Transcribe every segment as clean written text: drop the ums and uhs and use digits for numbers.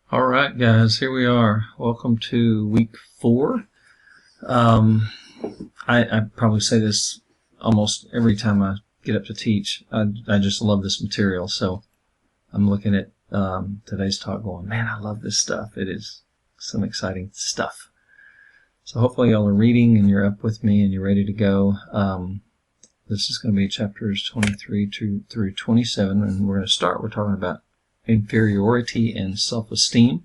All right, guys, here we are. Welcome to week 4. Um, I probably say this almost every time I get up to teach. I just love this material, so I'm looking at today's talk going, man, I love this stuff. It is some exciting stuff. So hopefully y'all are reading and you're up with me and you're ready to go. This is going to be chapters 23 through 27, and we're talking about inferiority and self-esteem.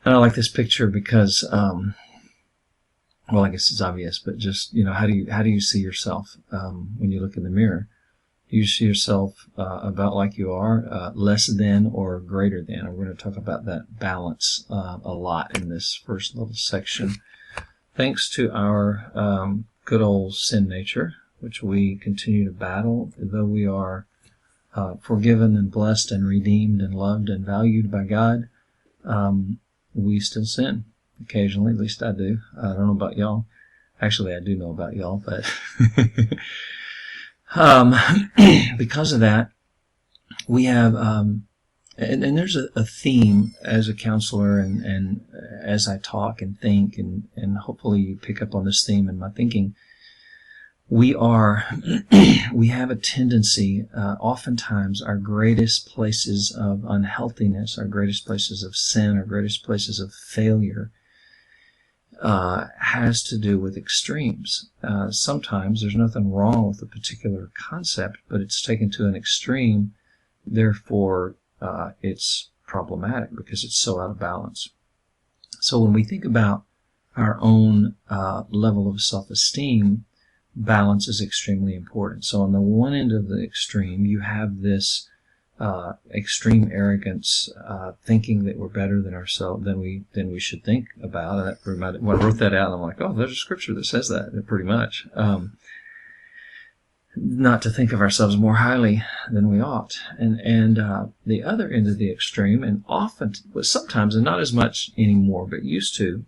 And I like this picture because, well, I guess it's obvious, but just, how do you see yourself when you look in the mirror? Do you see yourself about like you are, less than or greater than? And we're going to talk about that balance a lot in this first little section. Thanks to our good old sin nature, which we continue to battle, though we are forgiven and blessed and redeemed and loved and valued by God, we still sin occasionally. At least I do. I don't know about y'all. Actually, I do know about y'all, but because of that, we have, and there's a theme as a counselor, and as I talk and think, and hopefully you pick up on this theme in my thinking. We have a tendency, oftentimes our greatest places of unhealthiness, our greatest places of sin, our greatest places of failure has to do with extremes. Sometimes there's nothing wrong with a particular concept, but it's taken to an extreme, therefore it's problematic because it's so out of balance. So when we think about our own level of self-esteem, balance is extremely important. So on the one end of the extreme, you have this extreme arrogance, thinking that we're better than ourselves than we should think about. And that reminded, when I wrote that out, I'm like, oh, there's a scripture that says that pretty much. Not to think of ourselves more highly than we ought. And the other end of the extreme, and often, sometimes, and not as much anymore, but used to,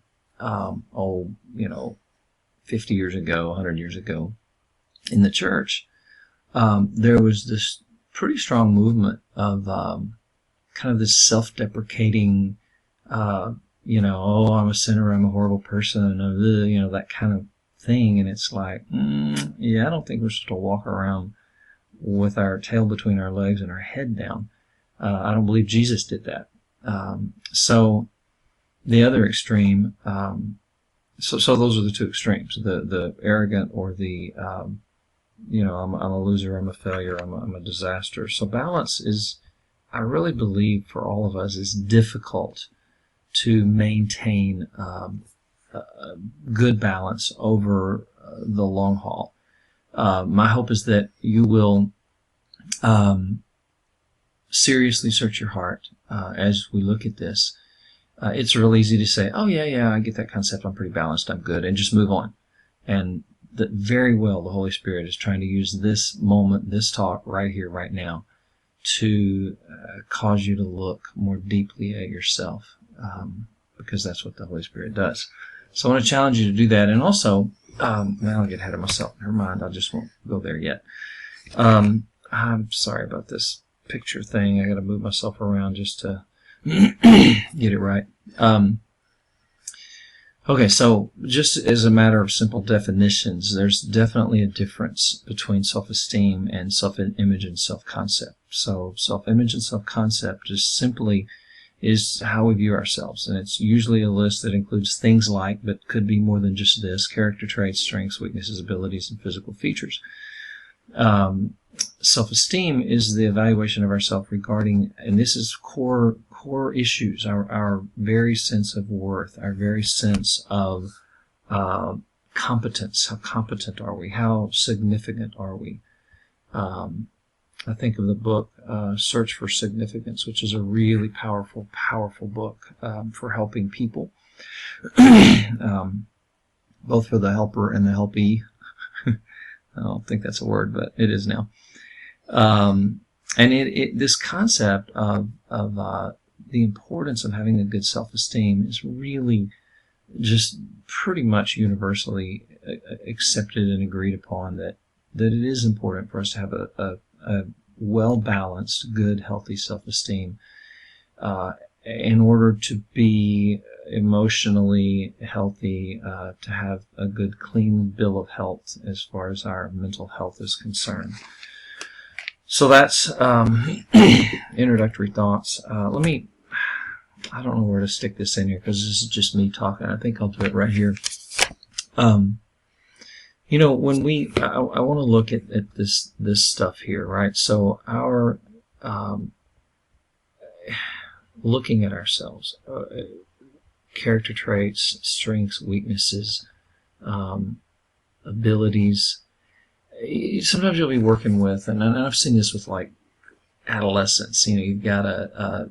50 years ago, 100 years ago, in the church, there was this pretty strong movement of kind of this self-deprecating, oh, I'm a sinner, I'm a horrible person, that kind of thing. And it's like, I don't think we're supposed to walk around with our tail between our legs and our head down. I don't believe Jesus did that. So the other extreme, So those are the two extremes: the arrogant or the I'm a loser, I'm a failure, I'm a disaster. So balance is, I really believe, for all of us, is difficult to maintain a good balance over the long haul. My hope is that you will seriously search your heart as we look at this. It's real easy to say, oh, yeah, I get that concept, I'm pretty balanced, I'm good, and just move on. And that very well the Holy Spirit is trying to use this moment, this talk right here, right now, to cause you to look more deeply at yourself, because that's what the Holy Spirit does. So I want to challenge you to do that. And also, I'll get ahead of myself. Never mind, I just won't go there yet. I'm sorry about this picture thing. I got to move myself around just to get it right. Okay, so just as a matter of simple definitions, there's definitely a difference between self-esteem and self-image and self-concept. So self-image and self-concept just simply is how we view ourselves, and it's usually a list that includes things like, but could be more than just this: character traits, strengths, weaknesses, abilities, and physical features. Self-esteem is the evaluation of ourselves regarding, and this is core issues, our very sense of worth, our very sense of competence. How competent are we? How significant are we? I think of the book Search for Significance, which is a really powerful book for helping people, both for the helper and the helpee. I don't think that's a word, but it is now. And this concept of the importance of having a good self-esteem is really just pretty much universally accepted and agreed upon, that it is important for us to have a well-balanced, good, healthy self-esteem. in order to be emotionally healthy, to have a good, clean bill of health as far as our mental health is concerned. So that's introductory thoughts. I don't know where to stick this in here because this is just me talking. I think I'll do it right here. When I want to look at this stuff here, right? So our looking at ourselves, character traits, strengths, weaknesses, abilities. Sometimes you'll be working with, and I've seen this with like adolescents. You've got a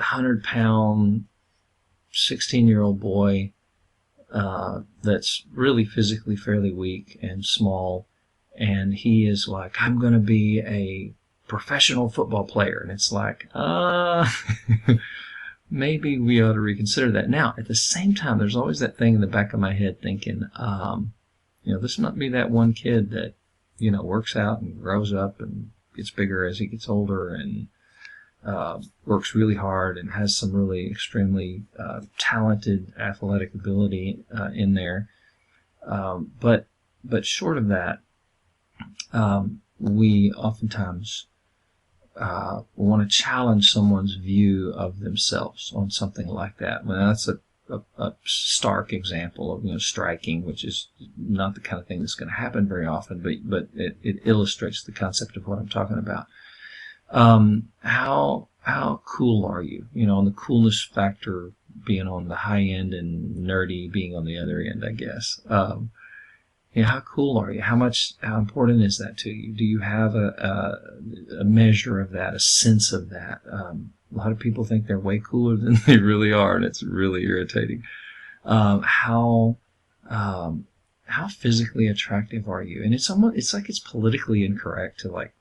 100-pound, 16-year-old boy that's really physically fairly weak and small, and he is like, I'm going to be a professional football player. And it's like, maybe we ought to reconsider that. Now, at the same time, there's always that thing in the back of my head thinking, this might be that one kid that, works out and grows up and gets bigger as he gets older and works really hard and has some really extremely talented athletic ability in there. But short of that, we oftentimes want to challenge someone's view of themselves on something like that. Well, that's a stark example of striking, which is not the kind of thing that's going to happen very often, but it illustrates the concept of what I'm talking about. How cool are you? And the coolness factor being on the high end and nerdy being on the other end, I guess. How cool are you? How important is that to you? Do you have a measure of that, a sense of that? A lot of people think they're way cooler than they really are, and it's really irritating. How physically attractive are you? And it's like it's politically incorrect to like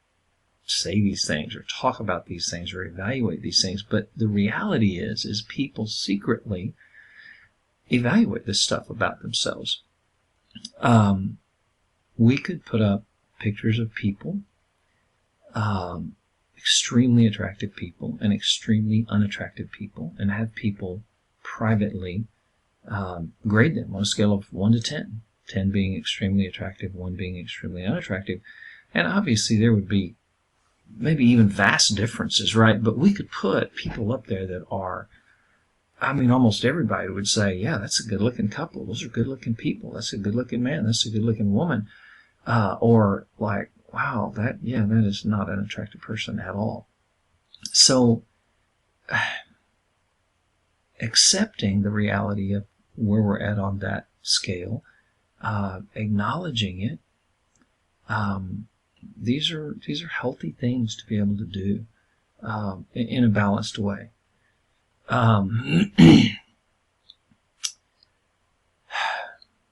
say these things or talk about these things or evaluate these things, but the reality is people secretly evaluate this stuff about themselves. We could put up pictures of people, extremely attractive people and extremely unattractive people, and have people privately grade them on a scale of 1 to 10. 10 being extremely attractive, 1 being extremely unattractive. And obviously there would be maybe even vast differences, right? But we could put people up there that are, almost everybody would say, yeah, that's a good-looking couple. Those are good-looking people. That's a good-looking man. That's a good-looking woman. Or like, wow, that is not an attractive person at all. So accepting the reality of where we're at on that scale, acknowledging it, these are healthy things to be able to do in a balanced way.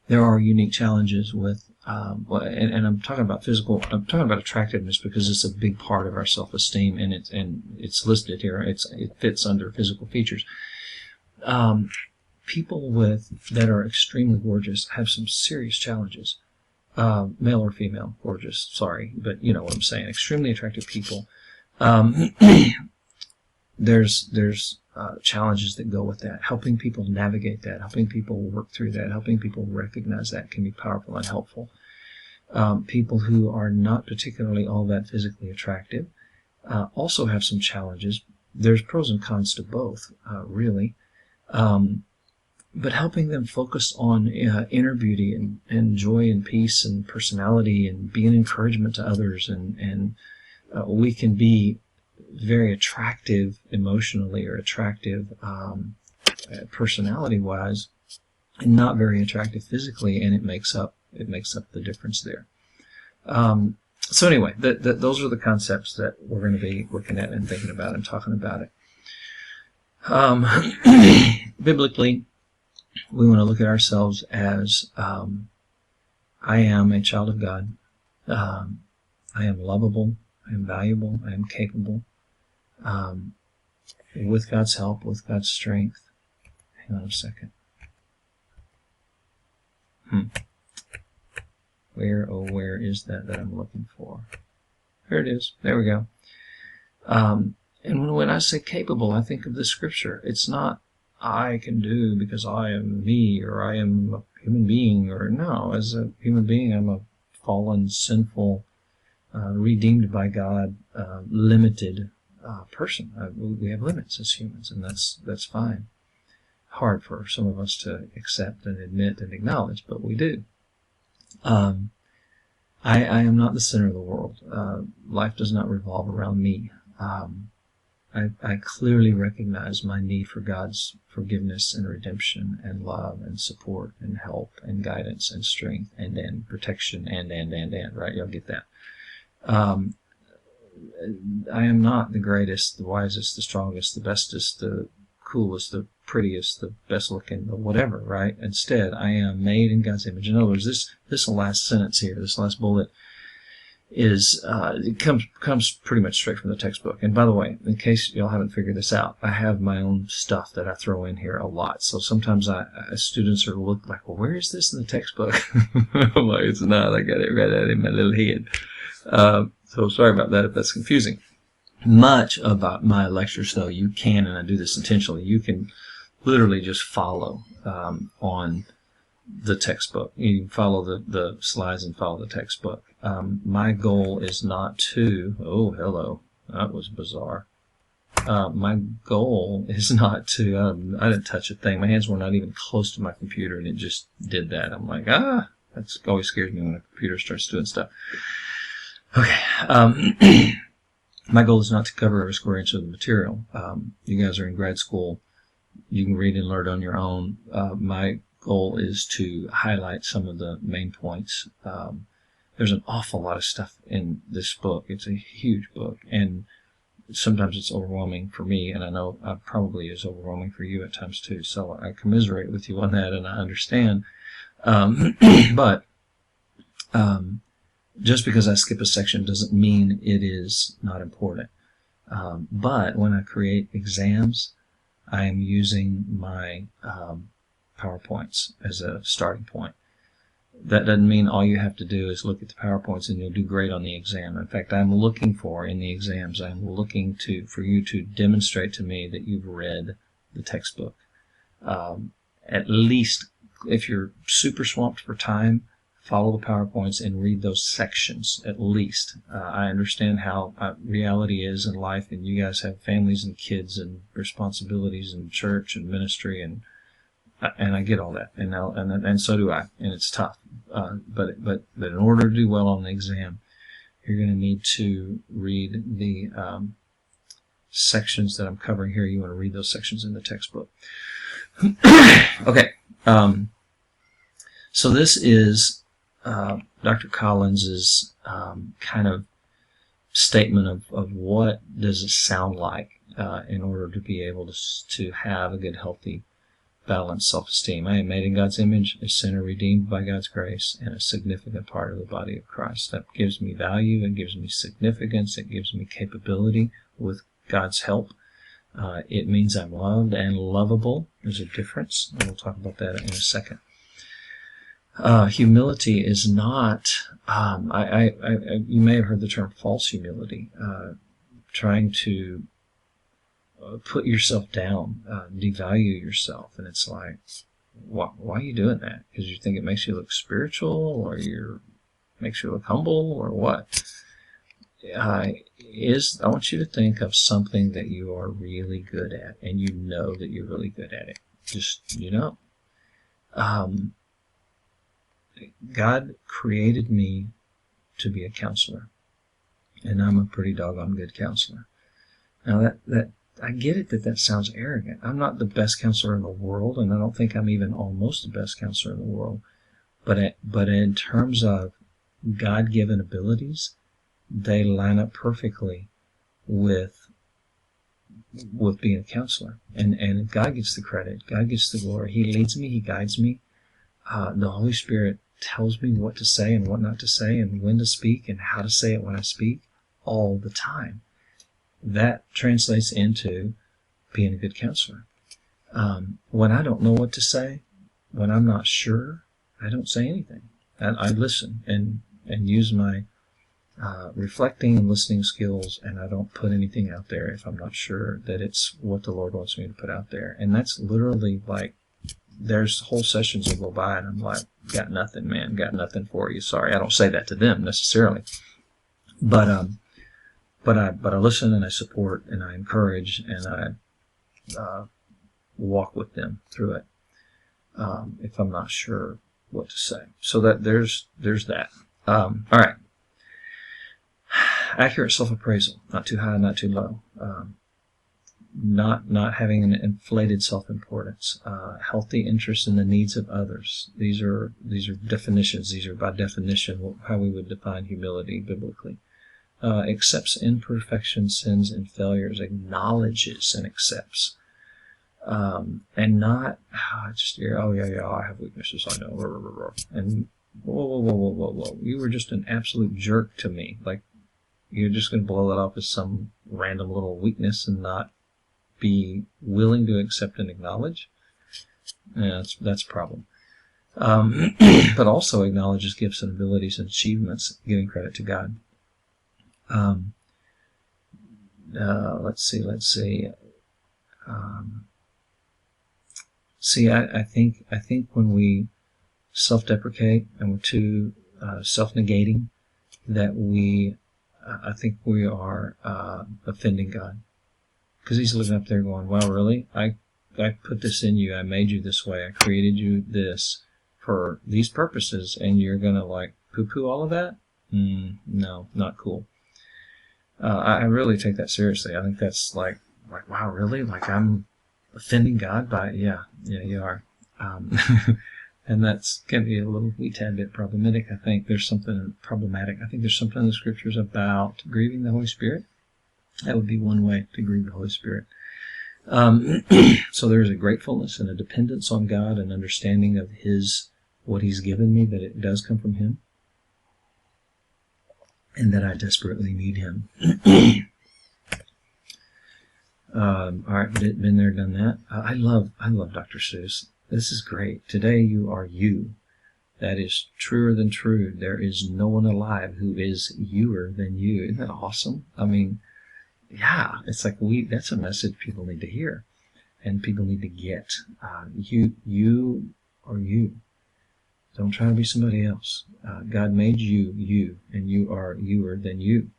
There are unique challenges with, and I'm talking about I'm talking about attractiveness because it's a big part of our self-esteem, and it's listed here. It fits under physical features. People that are extremely gorgeous have some serious challenges. Male or female, gorgeous, sorry, but you know what I'm saying. Extremely attractive people. There's challenges that go with that. Helping people navigate that, helping people work through that, helping people recognize that can be powerful and helpful. People who are not particularly all that physically attractive also have some challenges. There's pros and cons to both, really. But helping them focus on inner beauty and joy and peace and personality and be an encouragement to others. And we can be very attractive emotionally or attractive personality-wise and not very attractive physically, and it makes up the difference there. So anyway, those are the concepts that we're going to be looking at and thinking about and talking about it. Biblically, we want to look at ourselves as I am a child of God. I am lovable. I am valuable. I am capable. With God's help, with God's strength. Hang on a second. Where is that I'm looking for? There it is. There we go. And when I say capable, I think of the scripture. It's not I can do because I am me or I am a human being, or no, as a human being, I'm a fallen, sinful, redeemed by God, limited person. We have limits as humans, and that's fine. Hard for some of us to accept and admit and acknowledge, but we do. I am not the center of the world. Life does not revolve around me. I clearly recognize my need for God's forgiveness and redemption and love and support and help and guidance and strength and protection and, right? Y'all get that. I am not the greatest, the wisest, the strongest, the bestest, the coolest, the prettiest, the best looking, the whatever, right? Instead, I am made in God's image. In other words, this last sentence here, this last bullet, is it comes pretty much straight from the textbook. And by the way, in case y'all haven't figured this out, I have my own stuff that I throw in here a lot. So sometimes students are look like, well, where is this in the textbook? I'm like, it's not. I got it right out in my little head. So sorry about that if that's confusing. Much about my lectures, though, you can, and I do this intentionally, you can literally just follow on the textbook. You can follow the slides and follow the textbook. My goal is not to, oh, hello, that was bizarre. My goal is not to, I didn't touch a thing. My hands were not even close to my computer, and it just did that. I'm like, that always scares me when a computer starts doing stuff. Okay. My goal is not to cover every square inch of the material. You guys are in grad school. You can read and learn on your own. My goal is to highlight some of the main points. There's an awful lot of stuff in this book. It's a huge book, and sometimes it's overwhelming for me, and I know it probably is overwhelming for you at times too. So I commiserate with you on that, and I understand. But just because I skip a section doesn't mean it is not important. But when I create exams, I am using my PowerPoints as a starting point. That doesn't mean all you have to do is look at the PowerPoints and you'll do great on the exam. In fact, I'm looking for, in the exams, I'm looking for you to demonstrate to me that you've read the textbook. At least, if you're super swamped for time, follow the PowerPoints and read those sections, at least. I understand how reality is in life, and you guys have families and kids and responsibilities and church and ministry, and I get all that, and so do I, and it's tough. But in order to do well on the exam, you're going to need to read the sections that I'm covering here. You want to read those sections in the textbook. Okay. So this is Dr. Collins's kind of statement of what does it sound like in order to be able to have a good, healthy, balanced self-esteem. I am made in God's image, a sinner redeemed by God's grace, and a significant part of the body of Christ. That gives me value, it gives me significance, it gives me capability with God's help. It means I'm loved and lovable. There's a difference, and we'll talk about that in a second. Humility is not, you may have heard the term false humility, trying to put yourself down, devalue yourself, and it's like, why are you doing that? Because you think it makes you look spiritual, or makes you look humble, or what? I want you to think of something that you are really good at, and you know that you're really good at it. Just, God created me to be a counselor, and I'm a pretty doggone good counselor. Now that I get it that sounds arrogant. I'm not the best counselor in the world, and I don't think I'm even almost the best counselor in the world. But in terms of God-given abilities, they line up perfectly with being a counselor. And God gets the credit. God gets the glory. He leads me. He guides me. The Holy Spirit tells me what to say and what not to say, and when to speak and how to say it when I speak, all the time. That translates into being a good counselor. When I don't know what to say, when I'm not sure, I don't say anything. I listen and use my reflecting and listening skills, and I don't put anything out there if I'm not sure that it's what the Lord wants me to put out there. And that's literally like, there's whole sessions that go by and I'm like, got nothing, man, got nothing for you. Sorry, I don't say that to them necessarily, but I listen and I support and I encourage and I walk with them through it if I'm not sure what to say. So that there's that. All right. Accurate self-appraisal, not too high, not too low. Not having an inflated self-importance. Healthy interest in the needs of others. These are definitions. These are by definition how we would define humility biblically. Accepts imperfections, sins, and failures. Acknowledges and accepts. And not just I have weaknesses. I know. And whoa. You were just an absolute jerk to me. Like, you're just going to blow that off as some random little weakness and not be willing to accept and acknowledge. Yeah, that's a problem. But also acknowledges gifts and abilities and achievements, giving credit to God. Let's see. I think when we self-deprecate and we're too self-negating, that I think we are offending God, because He's looking up there going, "Wow, really? I put this in you. I made you this way. I created you this for these purposes, and you're gonna like poo-poo all of that? No, not cool." I really take that seriously. I think that's like wow, really? Like I'm offending God by yeah, you are. And that's can be a wee tad bit problematic. I think there's something problematic. I think there's something in the scriptures about grieving the Holy Spirit. That would be one way to grieve the Holy Spirit. So there's a gratefulness and a dependence on God, and understanding of what He's given me, that it does come from Him, and that I desperately need Him. All right, been there, done that. I love Dr. Seuss. This is great. Today you are you. That is truer than true. There is no one alive who is youer than you. Isn't that awesome? I mean, yeah, it's like that's a message people need to hear and people need to get. You are you. Don't try to be somebody else. God made you, and you are youer than you.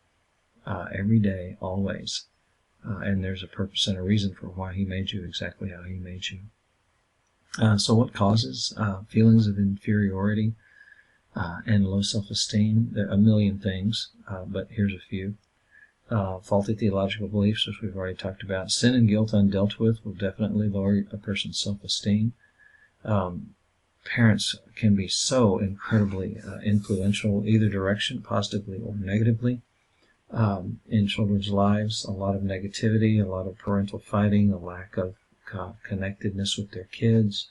Every day, always. And there's a purpose and a reason for why He made you exactly how He made you. So what causes feelings of inferiority and low self-esteem? There are a million things, but here's a few. Faulty theological beliefs, which we've already talked about. Sin and guilt undealt with will definitely lower a person's self-esteem. Parents can be so incredibly influential, either direction, positively or negatively, in children's lives. A lot of negativity, a lot of parental fighting, a lack of connectedness with their kids,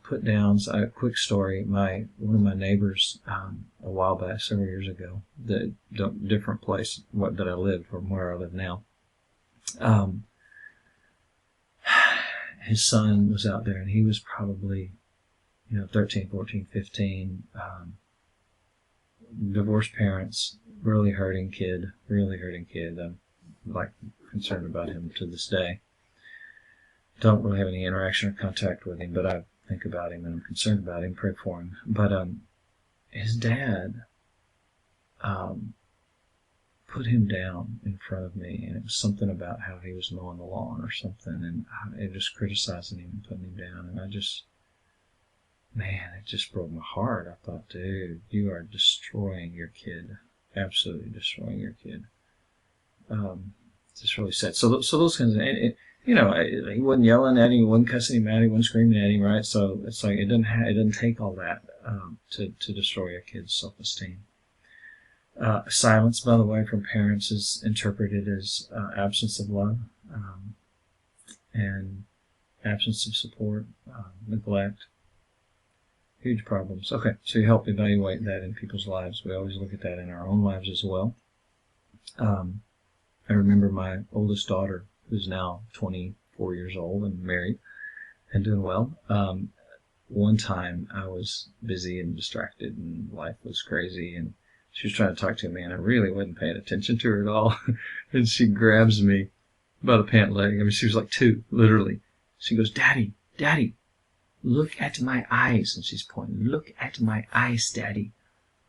put downs. A quick story: one of my neighbors a while back, several years ago, the different place that I lived from where I live now. His son was out there, and he was probably 13, 14, 15. Divorced parents, really hurting kid. I'm like concerned about him to this day. Don't really have any interaction or contact with him, but I think about him and I'm concerned about him, pray for him. But his dad put him down in front of me, and it was something about how he was mowing the lawn or something, and it just criticizing him and putting him down, and it just broke my heart. I thought, dude, you are destroying your kid, absolutely destroying your kid. It's just really sad. So those kinds of, he wasn't yelling at him, he wasn't cussing him out, he wasn't screaming at him, right? So it's like it doesn't take all that to destroy a kid's self-esteem. Silence, by the way, from parents is interpreted as absence of love and absence of support, neglect. Huge problems. Okay, so you help evaluate that in people's lives. We always look at that in our own lives as well. I remember my oldest daughter, who's now 24 years old and married and doing well. One time I was busy and distracted and life was crazy, and She was trying to talk to me, and I really wasn't paying attention to her at all. And she grabs me by the pant leg. I mean, she was like 2, literally. She goes, "Daddy, Daddy, look at my eyes." And she's pointing, "Look at my eyes, Daddy."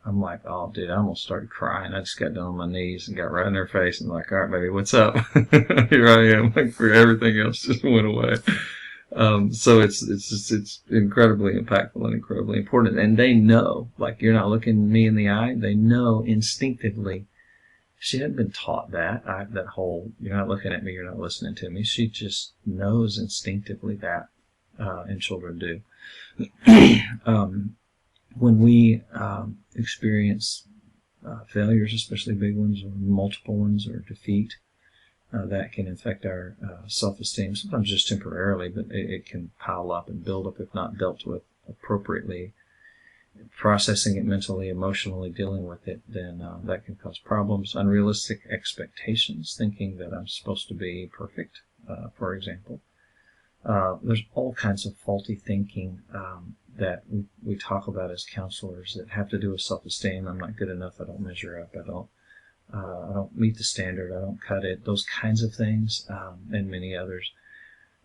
I'm like, oh, dude, I almost started crying. I just got down on my knees and got right in her face and like, all right, baby, what's up? Here I am. Like, for everything else just went away. So it's incredibly impactful and incredibly important. And they know, like, you're not looking me in the eye. They know instinctively. She hadn't been taught that. That whole, you're not looking at me, you're not listening to me. She just knows instinctively that, and children do. When we experience failures, especially big ones or multiple ones or defeat, that can affect our self-esteem, sometimes just temporarily, but it can pile up and build up if not dealt with appropriately. Processing it mentally, emotionally, dealing with it, then that can cause problems. Unrealistic expectations, thinking that I'm supposed to be perfect, for example. There's all kinds of faulty thinking that we talk about as counselors that have to do with self-esteem. I'm not good enough. I don't measure up. I don't meet the standard. I don't cut it. Those kinds of things, and many others.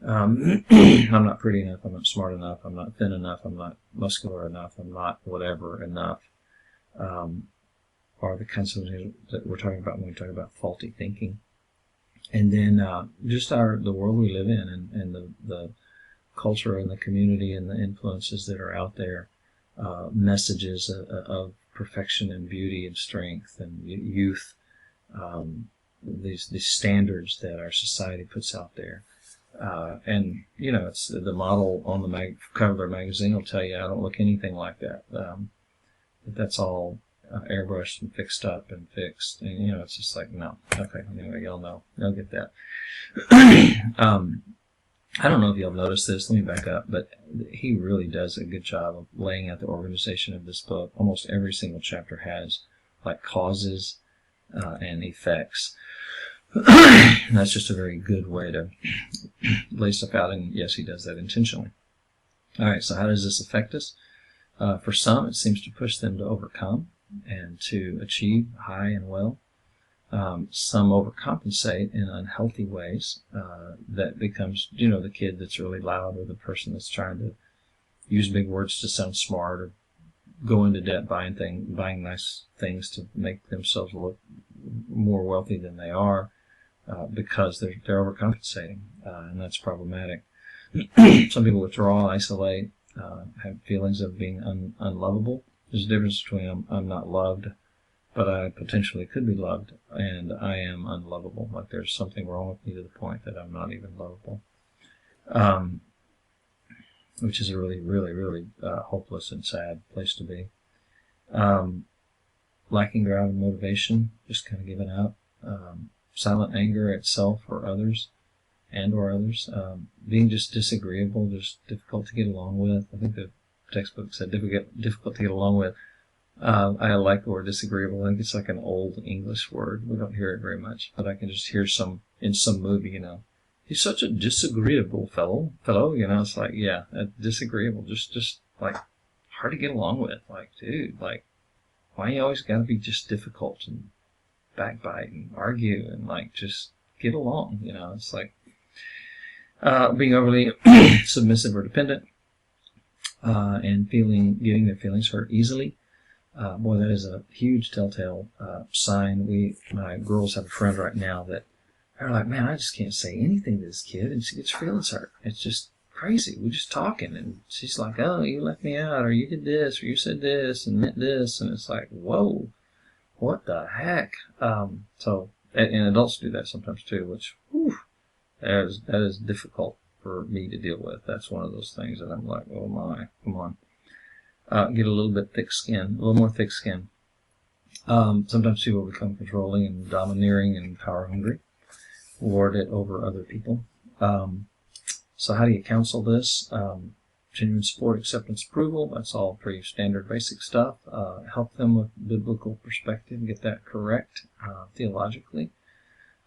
I'm not pretty enough. I'm not smart enough. I'm not thin enough. I'm not muscular enough. I'm not whatever enough. Are the kinds of things that we're talking about when we talk about faulty thinking. And then just the world we live in, and the culture and the community and the influences that are out there, messages of perfection and beauty and strength and youth, these standards that our society puts out there. And, you know, it's the model on the cover of their magazine will tell you, I don't look anything like that. That's all airbrushed and fixed up and fixed. And, you know, it's just like, no. Okay, anyway, y'all know. Y'all get that. I don't know if y'all noticed this. Let me back up. But he really does a good job of laying out the organization of this book. Almost every single chapter has, like, causes and effects. And that's just a very good way to lay stuff out, and yes, he does that intentionally. All right, so how does this affect us? For some, it seems to push them to overcome and to achieve high and well. Some overcompensate in unhealthy ways. That becomes, you know, the kid that's really loud, or the person that's trying to use big words to sound smart, or go into debt buying nice things to make themselves look more wealthy than they are. Because they're overcompensating, and that's problematic. Some people withdraw, isolate, have feelings of being unlovable. There's a difference between I'm not loved, but I potentially could be loved, and I am unlovable. Like there's something wrong with me to the point that I'm not even lovable, which is a really, really, really hopeless and sad place to be. Lacking drive and motivation, just kind of giving up. Silent anger at self or others, being just disagreeable, just difficult to get along with. I think the textbook said difficult to get along with. I like the word disagreeable. I think it's like an old English word. We don't hear it very much, but I can just hear in some movie, you know, he's such a disagreeable fellow, you know. It's like, yeah, disagreeable, just like hard to get along with. Like, dude, like, why you always gotta be just difficult and backbite and argue and like just get along, you know? It's like being overly submissive or dependent, and getting their feelings hurt easily. Boy, that is a huge telltale sign. My girls have a friend right now that they're like, man, I just can't say anything to this kid, and she gets feelings hurt. It's just crazy. We're just talking, and she's like, oh, you left me out, or you did this, or you said this and meant this, and it's like, whoa. What the heck? And adults do that sometimes too, which, whew, that is difficult for me to deal with. That's one of those things that I'm like, oh my, come on. Get a little bit a little more thick skin. Sometimes people become controlling and domineering and power hungry, lord it over other people. So how do you counsel this? Genuine support, acceptance, approval, that's all pretty standard basic stuff. Help them with biblical perspective, get that correct theologically.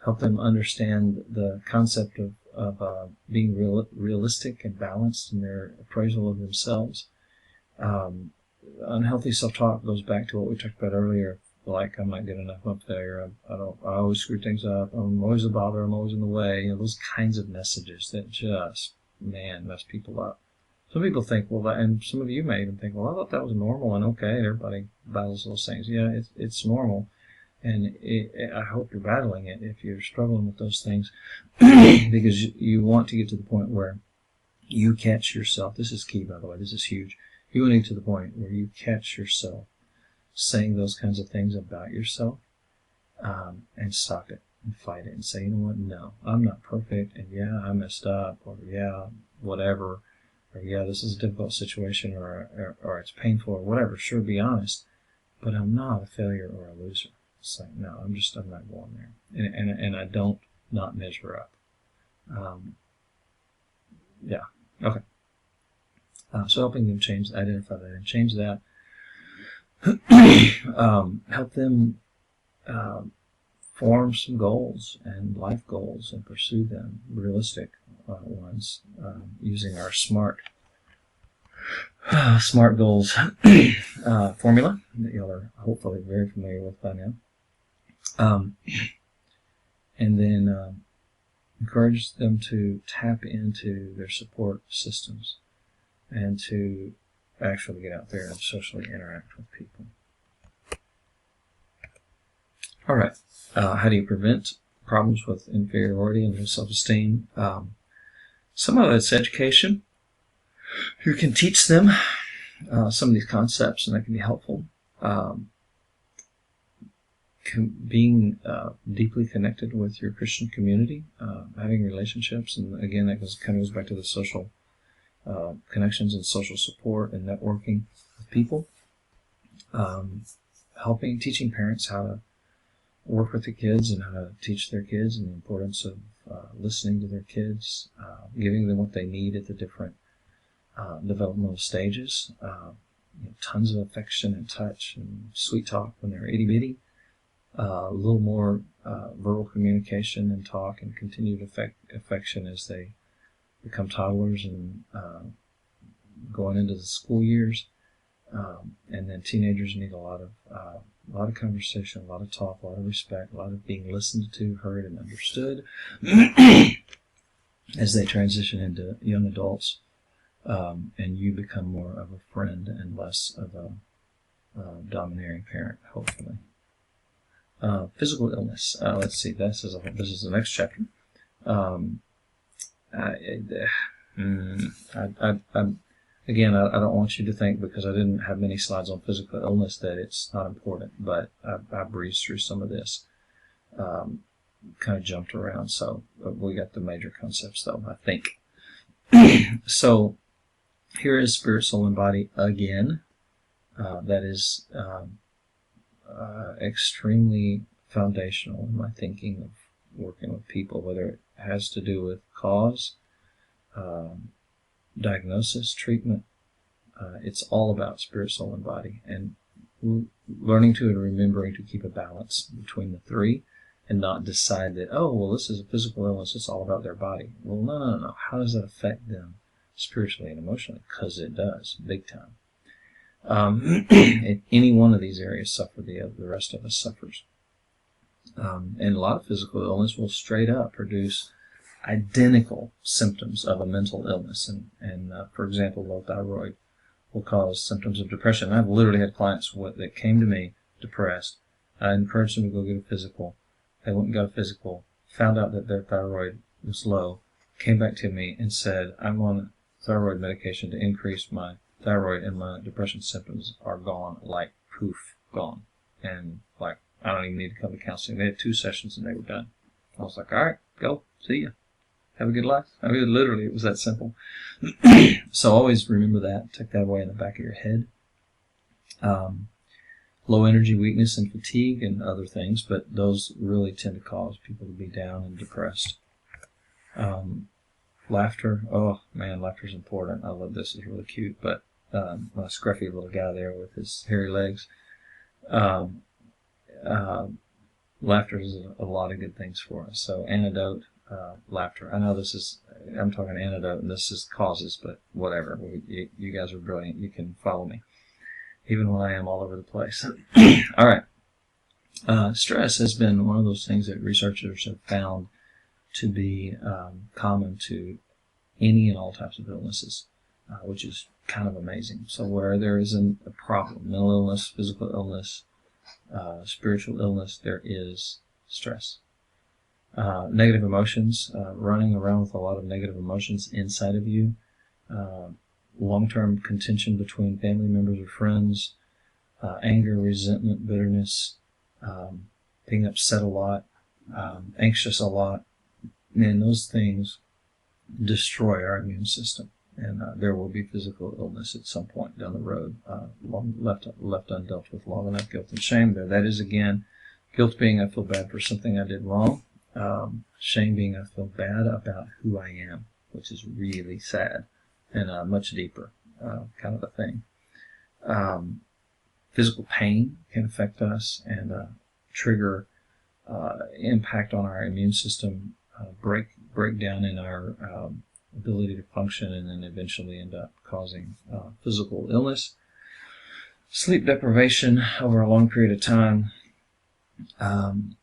Help them understand the concept of being realistic and balanced in their appraisal of themselves. Unhealthy self-talk goes back to what we talked about earlier, like I'm not good enough, I'm a failure, I always screw things up, I'm always a bother, I'm always in the way. Those kinds of messages that just, man, mess people up. Some people think, well, and some of you may even think, well, I thought that was normal and okay. Everybody battles those things. Yeah, it's normal, and I hope you're battling it if you're struggling with those things, because you want to get to the point where you catch yourself. This is key, by the way. This is huge. You want to get to the point where you catch yourself saying those kinds of things about yourself, and stop it and fight it and say, you know what? No, I'm not perfect, and yeah, I messed up, or yeah, whatever. Or yeah, this is a difficult situation, or it's painful, or whatever. Sure, be honest, but I'm not a failure or a loser. It's like, no, I'm not going there, and I don't not measure up. Yeah, okay. So helping them identify that and change that, help them form some goals and life goals and pursue them, realistic ones, using our SMART goals formula that y'all are hopefully very familiar with by now. And then encourage them to tap into their support systems and to actually get out there and socially interact with people. All right. How do you prevent problems with inferiority and low self-esteem? Some of it's education. You can teach them some of these concepts, and that can be helpful. Being deeply connected with your Christian community, having relationships, and again, that kind of goes back to the social connections and social support and networking with people. Teaching parents how to work with the kids and how to teach their kids, and the importance of listening to their kids, giving them what they need at the different developmental stages. Tons of affection and touch and sweet talk when they're itty bitty. A little more verbal communication and talk and continued affection as they become toddlers and going into the school years. And then teenagers need a lot of conversation, a lot of talk, a lot of respect, a lot of being listened to, heard, and understood as they transition into young adults, and you become more of a friend and less of a domineering parent, hopefully. Physical illness. Let's see. This is the next chapter. Again, I don't want you to think, because I didn't have many slides on physical illness, that it's not important, but I breezed through some of this, kind of jumped around, so we got the major concepts, though, I think. So here is spirit, soul, and body again. That is extremely foundational in my thinking of working with people, whether it has to do with cause, diagnosis, treatment. It's all about spirit, soul, and body, and learning to and remembering to keep a balance between the three, and not decide that, oh, well, this is a physical illness, it's all about their body. Well, no. How does that affect them spiritually and emotionally? Because it does, big time. Any one of these areas suffer, the rest of us suffers. And a lot of physical illness will straight up produce identical symptoms of a mental illness. And for example, low thyroid will cause symptoms of depression. I've literally had clients that came to me depressed. I encouraged them to go get a physical. They went and got a physical, found out that their thyroid was low, came back to me and said, I'm on thyroid medication to increase my thyroid, and my depression symptoms are gone, like poof, gone. And like, I don't even need to come to counseling. They had 2 sessions and they were done. I was like, all right, go, see ya. Have a good life. I mean, literally, it was that simple. So always remember that. Take that away in the back of your head. Low energy, weakness, and fatigue, and other things, but those really tend to cause people to be down and depressed. Laughter. Oh, man, laughter is important. I love this. It's really cute, but my scruffy little guy there with his hairy legs. Laughter is a lot of good things for us. So antidote, laughter. I know I'm talking antidote, and this is causes, but whatever. You guys are brilliant. You can follow me, even when I am all over the place. All right. Stress has been one of those things that researchers have found to be common to any and all types of illnesses, which is kind of amazing. So where there is a problem, mental illness, physical illness, spiritual illness, there is stress. Negative emotions, running around with a lot of negative emotions inside of you, long-term contention between family members or friends, anger, resentment, bitterness, being upset a lot, anxious a lot, and those things destroy our immune system. And there will be physical illness at some point down the road, left undealt with long enough. Guilt and shame there. That is, again, guilt being I feel bad for something I did wrong. Shame being I feel bad about who I am, which is really sad and much deeper kind of a thing. Physical pain can affect us and trigger impact on our immune system, breakdown in our ability to function, and then eventually end up causing physical illness. Sleep deprivation over a long period of time can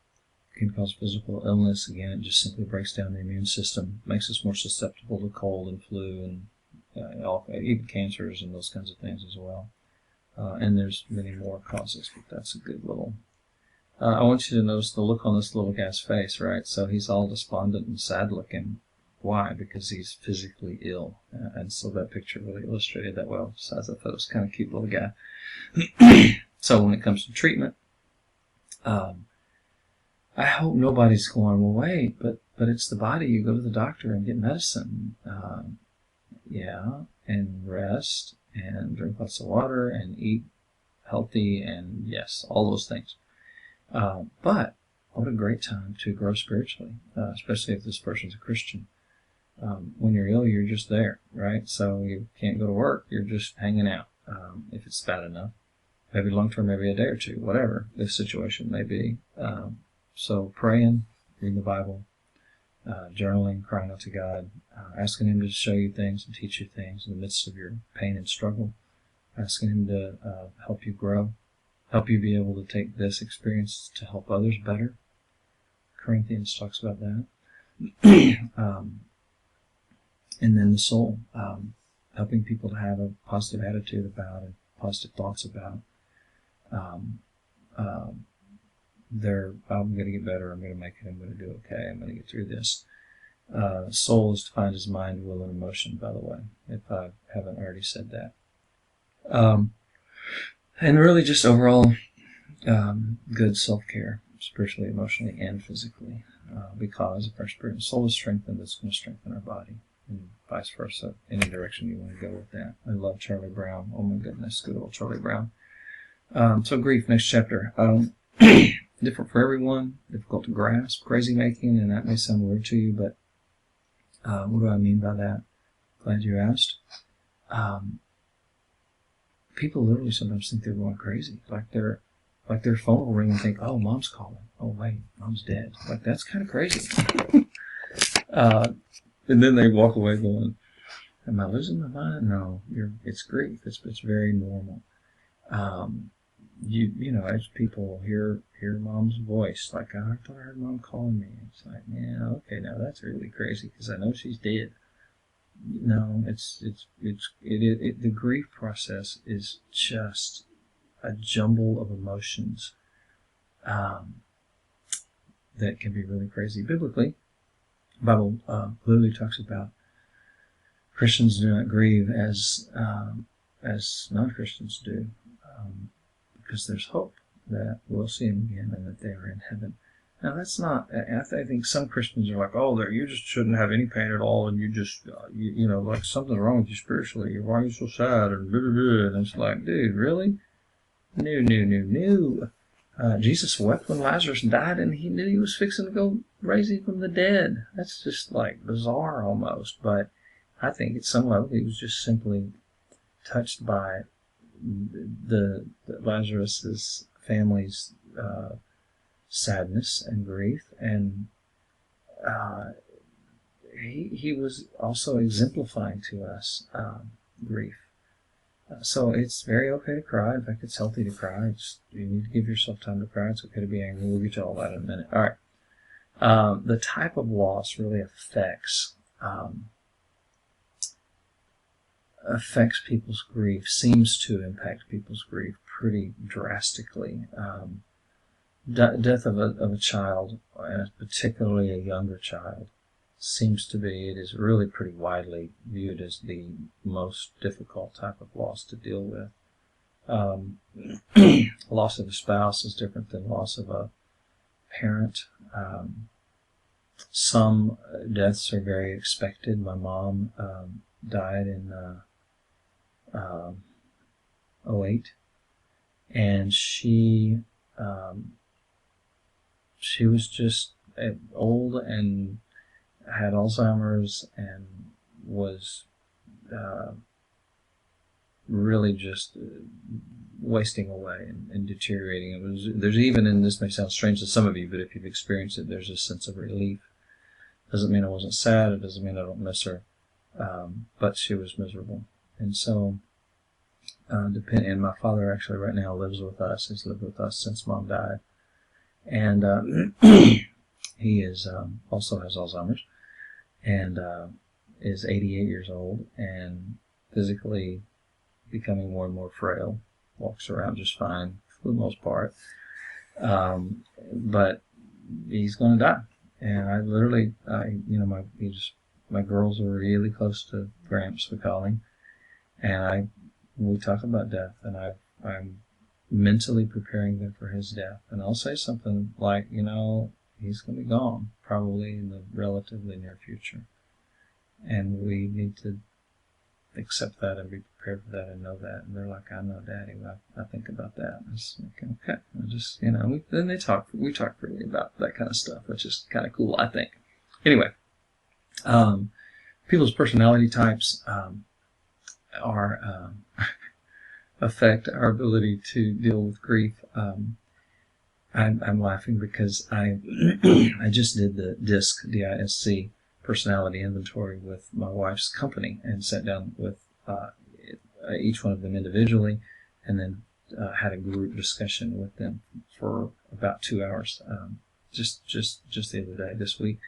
cause physical illness. Again, it just simply breaks down the immune system, makes us more susceptible to cold and flu and even cancers and those kinds of things as well. And there's many more causes, but that's a good little... I want you to notice the look on this little guy's face, right? So he's all despondent and sad looking. Why? Because he's physically ill. And so that picture really illustrated that well. Besides, I thought it was kind of cute little guy. So when it comes to treatment, I hope nobody's going, well, wait, but it's the body. You go to the doctor and get medicine. Yeah, and rest and drink lots of water and eat healthy and yes, all those things. But what a great time to grow spiritually, especially if this person's a Christian. When you're ill, you're just there, right? So you can't go to work. You're just hanging out, if it's bad enough. Maybe long-term, maybe a day or two, whatever the situation may be. So praying, reading the Bible, journaling, crying out to God, asking Him to show you things and teach you things in the midst of your pain and struggle, asking Him to help you grow, help you be able to take this experience to help others better. Corinthians talks about that. And then the soul, helping people to have a positive attitude about and positive thoughts about I'm going to get better, I'm going to make it, I'm going to do okay, I'm going to get through this. Soul is defined as mind, will, and emotion, by the way, if I haven't already said that. And really just overall good self-care, spiritually, emotionally, and physically, because if our spirit and soul is strengthened, it's going to strengthen our body, and vice versa, any direction you want to go with that. I love Charlie Brown. Oh my goodness, good old Charlie Brown. So grief, next chapter. Different for everyone, difficult to grasp, crazy making, and that may sound weird to you, but what do I mean by that? Glad you asked. People literally sometimes think they're going crazy, like their phone will ring and think, oh, mom's calling. Oh wait, mom's dead. Like that's kind of crazy. And then they walk away going, am I losing my mind? No, it's grief. It's very normal. You know, as people hear mom's voice, like I thought I heard mom calling me. It's like, yeah, okay, now that's really crazy because I know she's dead. No, the grief process is just a jumble of emotions that can be really crazy. Biblically, the Bible clearly talks about Christians do not grieve as non-Christians do. Because there's hope that we'll see Him again and that they are in heaven. Now that's not, I think some Christians are like, oh, you just shouldn't have any pain at all, and you just, you know, like something's wrong with you spiritually, why are you so sad, and blah, blah, blah. And it's like, dude, really? No. Jesus wept when Lazarus died, and He knew He was fixing to go raise him from the dead. That's just like bizarre almost, but I think at some level He was just simply touched by the Lazarus's family's sadness and grief, and he was also exemplifying to us grief. So it's very okay to cry. In fact, it's healthy to cry. You need to give yourself time to cry. It's okay to be angry. We'll get to all that in a minute. All right. The type of loss really affects people's grief, seems to impact people's grief pretty drastically. Death of a child, and particularly a younger child, it is really pretty widely viewed as the most difficult type of loss to deal with. Loss of a spouse is different than loss of a parent. Some deaths are very expected. My mom died in 2008, and she was just old and had Alzheimer's and was really just wasting away and deteriorating. There's even, and this may sound strange to some of you, but if you've experienced it, there's a sense of relief. Doesn't mean I wasn't sad. It doesn't mean I don't miss her. But she was miserable. And so, and my father actually right now lives with us. He's lived with us since Mom died. And he is also has Alzheimer's and is 88 years old and physically becoming more and more frail. Walks around just fine for the most part. But he's going to die. And I literally, my girls are really close to Gramps, we call him. And we talk about death, and I'm mentally preparing them for his death. And I'll say something like, he's going to be gone, probably in the relatively near future. And we need to accept that and be prepared for that and know that. And they're like, I know, Daddy. I think about that. I was like, okay. Then we talk freely about that kind of stuff, which is kind of cool, I think. Anyway, people's personality types affect our ability to deal with grief. I'm laughing because I just did the DISC personality inventory with my wife's company and sat down with each one of them individually, and then had a group discussion with them for about 2 hours just the other day, this week.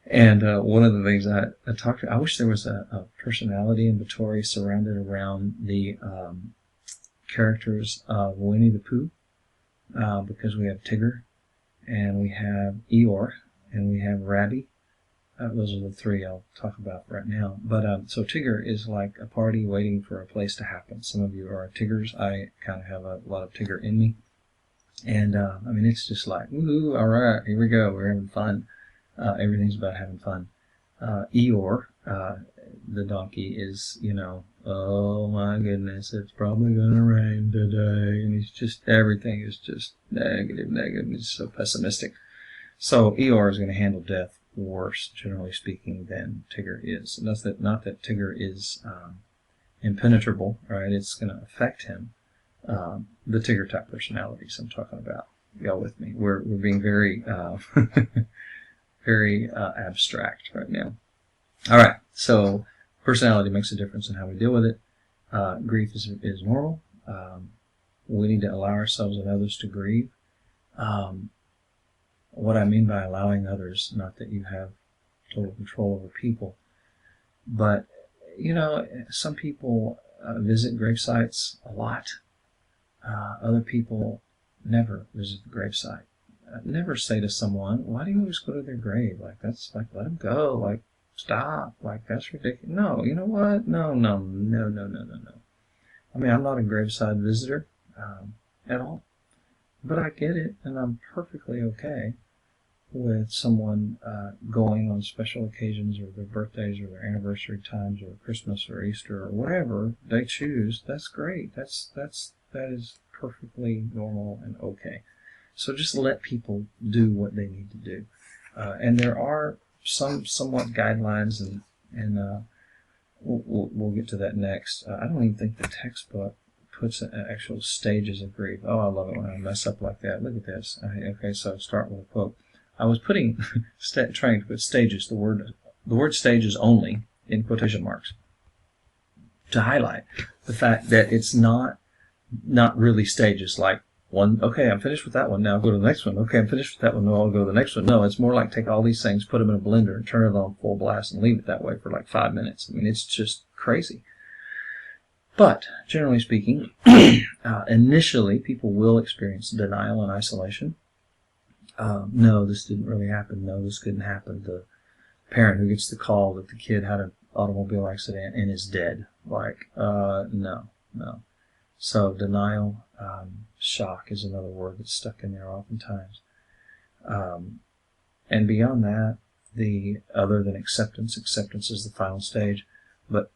And one of the things I talked to, I wish there was a personality inventory surrounded around the characters of Winnie the Pooh, because we have Tigger, and we have Eeyore, and we have Rabbie. Those are the three I'll talk about right now. But so Tigger is like a party waiting for a place to happen. Some of you are Tiggers. I kind of have a lot of Tigger in me. And it's just like, woohoo, all right, here we go. We're having fun. Everything's about having fun. Eeyore, the donkey, is, oh my goodness, it's probably going to rain today. And everything is just negative. He's so pessimistic. So Eeyore is going to handle death worse, generally speaking, than Tigger is. And not that Tigger is impenetrable, right? It's going to affect him. The Tigger type personalities I'm talking about. Y'all with me? We're being very very abstract right now. All right, so personality makes a difference in how we deal with it. Grief is normal. We need to allow ourselves and others to grieve. What I mean by allowing others, not that you have total control over people, but, some people visit grave sites a lot. Other people never visit the grave site. Never say to someone, why do you always go to their grave? Like, that's like, let them go. Like, stop. Like, that's ridiculous. No, you know what? No. I mean, I'm not a graveside visitor at all. But I get it, and I'm perfectly okay with someone going on special occasions, or their birthdays, or their anniversary times, or Christmas, or Easter, or whatever they choose. That's great. That is perfectly normal and okay. So just let people do what they need to do. And there are somewhat guidelines, and we'll get to that next. I don't even think the textbook puts actual stages of grief. Oh, I love it when I mess up like that. Look at this. Okay, so start with a quote. I was trying to put stages, the word stages only, in quotation marks, to highlight the fact that it's not really stages like one, okay, I'm finished with that one, now I'll go to the next one. Okay, I'm finished with that one, now I'll go to the next one. No, it's more like take all these things, put them in a blender, and turn it on full blast and leave it that way for like 5 minutes. I mean, it's just crazy. But generally speaking, initially people will experience denial and isolation. No, this didn't really happen. No, this couldn't happen. The parent who gets the call that the kid had an automobile accident and is dead. Like, no. So denial, shock is another word that's stuck in there oftentimes. And beyond that, other than acceptance is the final stage. But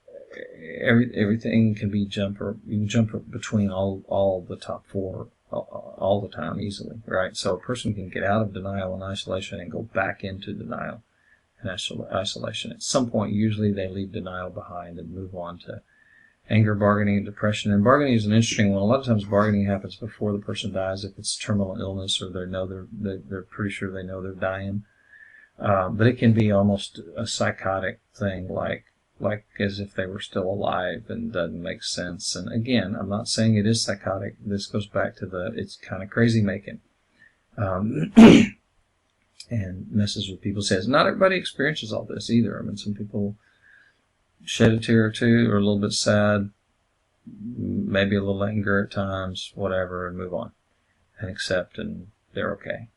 everything can be you can jump between all the top four all the time easily, right? So a person can get out of denial and isolation and go back into denial and isolation. At some point, usually they leave denial behind and move on to anger, bargaining, and depression. And bargaining is an interesting one. A lot of times bargaining happens before the person dies, if it's terminal illness or they're pretty sure they know they're dying. But it can be almost a psychotic thing, like as if they were still alive, and doesn't make sense. And again, I'm not saying it is psychotic. This goes back to it's kind of crazy making. And messes with people. Says not everybody experiences all this either. I mean, some people shed a tear or two, or a little bit sad, maybe a little anger at times, whatever, and move on and accept, and they're okay.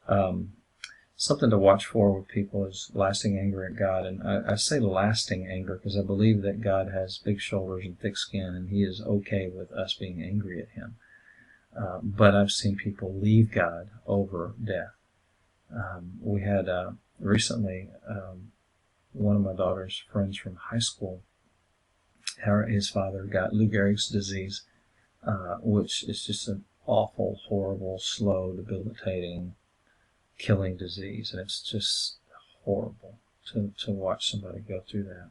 Something to watch for with people is lasting anger at God. And I say lasting anger because I believe that God has big shoulders and thick skin, and he is okay with us being angry at him. But I've seen people leave God over death. We had recently one of my daughter's friends from high school, his father got Lou Gehrig's disease, which is just an awful, horrible, slow, debilitating, killing disease, and it's just horrible to watch somebody go through that.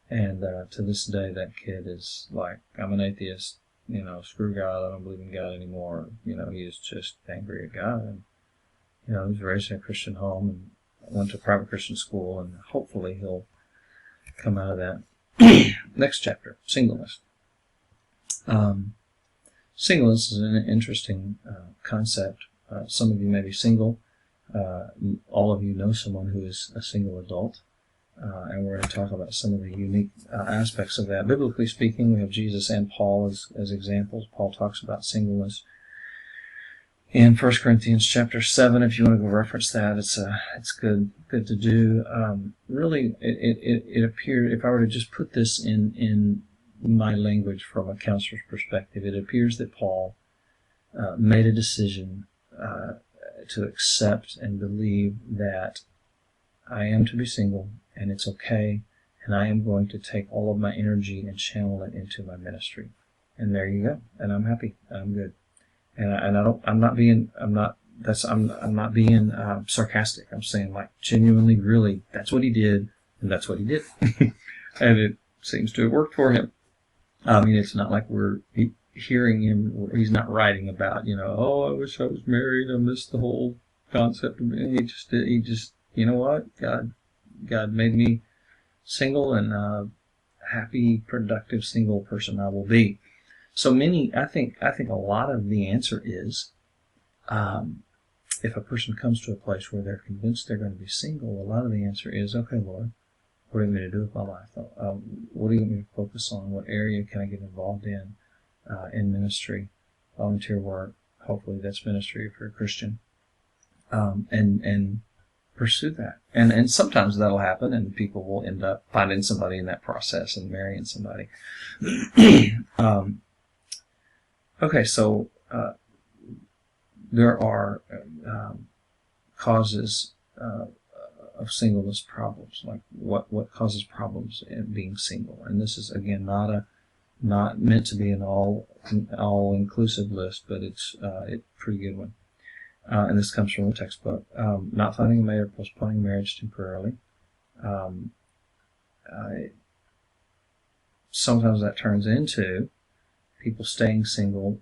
And to this day, that kid is like, I'm an atheist, screw God, I don't believe in God anymore. He is just angry at God. And he was raised in a Christian home and went to a private Christian school, and hopefully he'll come out of that. Next chapter, singleness. Singleness is an interesting concept. Some of you may be single. All of you know someone who is a single adult, and we're going to talk about some of the unique aspects of that. Biblically speaking, we have Jesus and Paul as examples. Paul talks about singleness in 1 Corinthians chapter 7. If you want to go reference that, it's good to do. Really, it appeared, if I were to just put this in my language from a counselor's perspective, it appears that Paul made a decision to accept and believe that I am to be single, and it's okay, and I am going to take all of my energy and channel it into my ministry. And there you go. And I'm happy. I'm good. And I'm not being sarcastic. I'm saying, like, genuinely, really, that's what he did, and that's what he did. And it seems to have worked for him. I mean, it's not like we're hearing him, he's not writing about, oh, I wish I was married, I missed the whole concept of it. He just, you know what, God made me single, and happy, productive, single person I will be. So I think a lot of the answer is, if a person comes to a place where they're convinced they're going to be single, a lot of the answer is, okay, Lord, what are you going to do with my life? What are you going to focus on? What area can I get involved in ministry, volunteer work? Hopefully that's ministry if you're a Christian. And pursue that. And sometimes that'll happen, and people will end up finding somebody in that process and marrying somebody. Okay, so there are causes of singleness problems. Like what causes problems in being single? And this is, again, not meant to be an all-inclusive list, but it's a pretty good one. And this comes from a textbook. Not finding a mate or postponing marriage temporarily. Sometimes that turns into people staying single.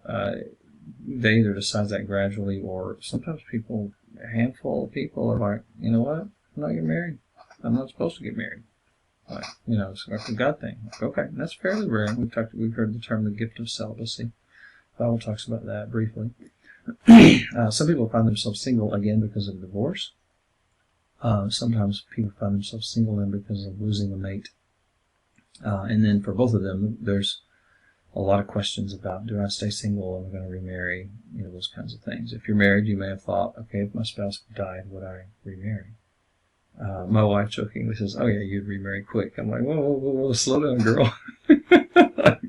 They either decide that gradually, or sometimes a handful of people are like, you know what, I'm not getting married. I'm not supposed to get married. Like, it's like a God thing. Like, okay, that's fairly rare. We've heard the term the gift of celibacy. The Bible talks about that briefly. Some people find themselves single again because of divorce. Sometimes people find themselves single then because of losing a mate. And then for both of them, there's a lot of questions about, do I stay single? Am I going to remarry? Those kinds of things. If you're married, you may have thought, okay, if my spouse died, would I remarry? My wife jokingly says, oh yeah, you'd remarry quick. I'm like, whoa, slow down, girl.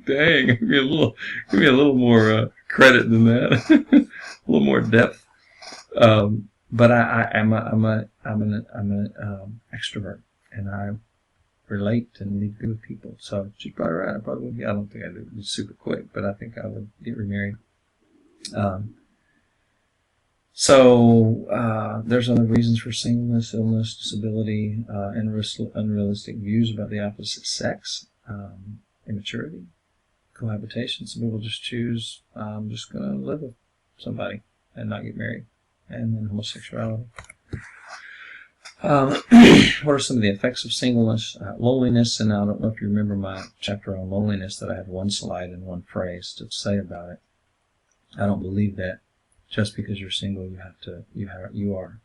Dang, give me a little more credit than that, a little more depth. But I'm an extrovert, and I relate and need to be with people. So she's probably right. I probably would. I don't think I'd do it super quick, but I think I would get remarried. There's other reasons for singleness: illness, disability, unrealistic views about the opposite sex, immaturity, cohabitation. Some people just choose, I'm just going to live with somebody and not get married. And then homosexuality. What are some of the effects of singleness? Loneliness, and I don't know if you remember my chapter on loneliness, that I had one slide and one phrase to say about it. I don't believe that just because you're single you are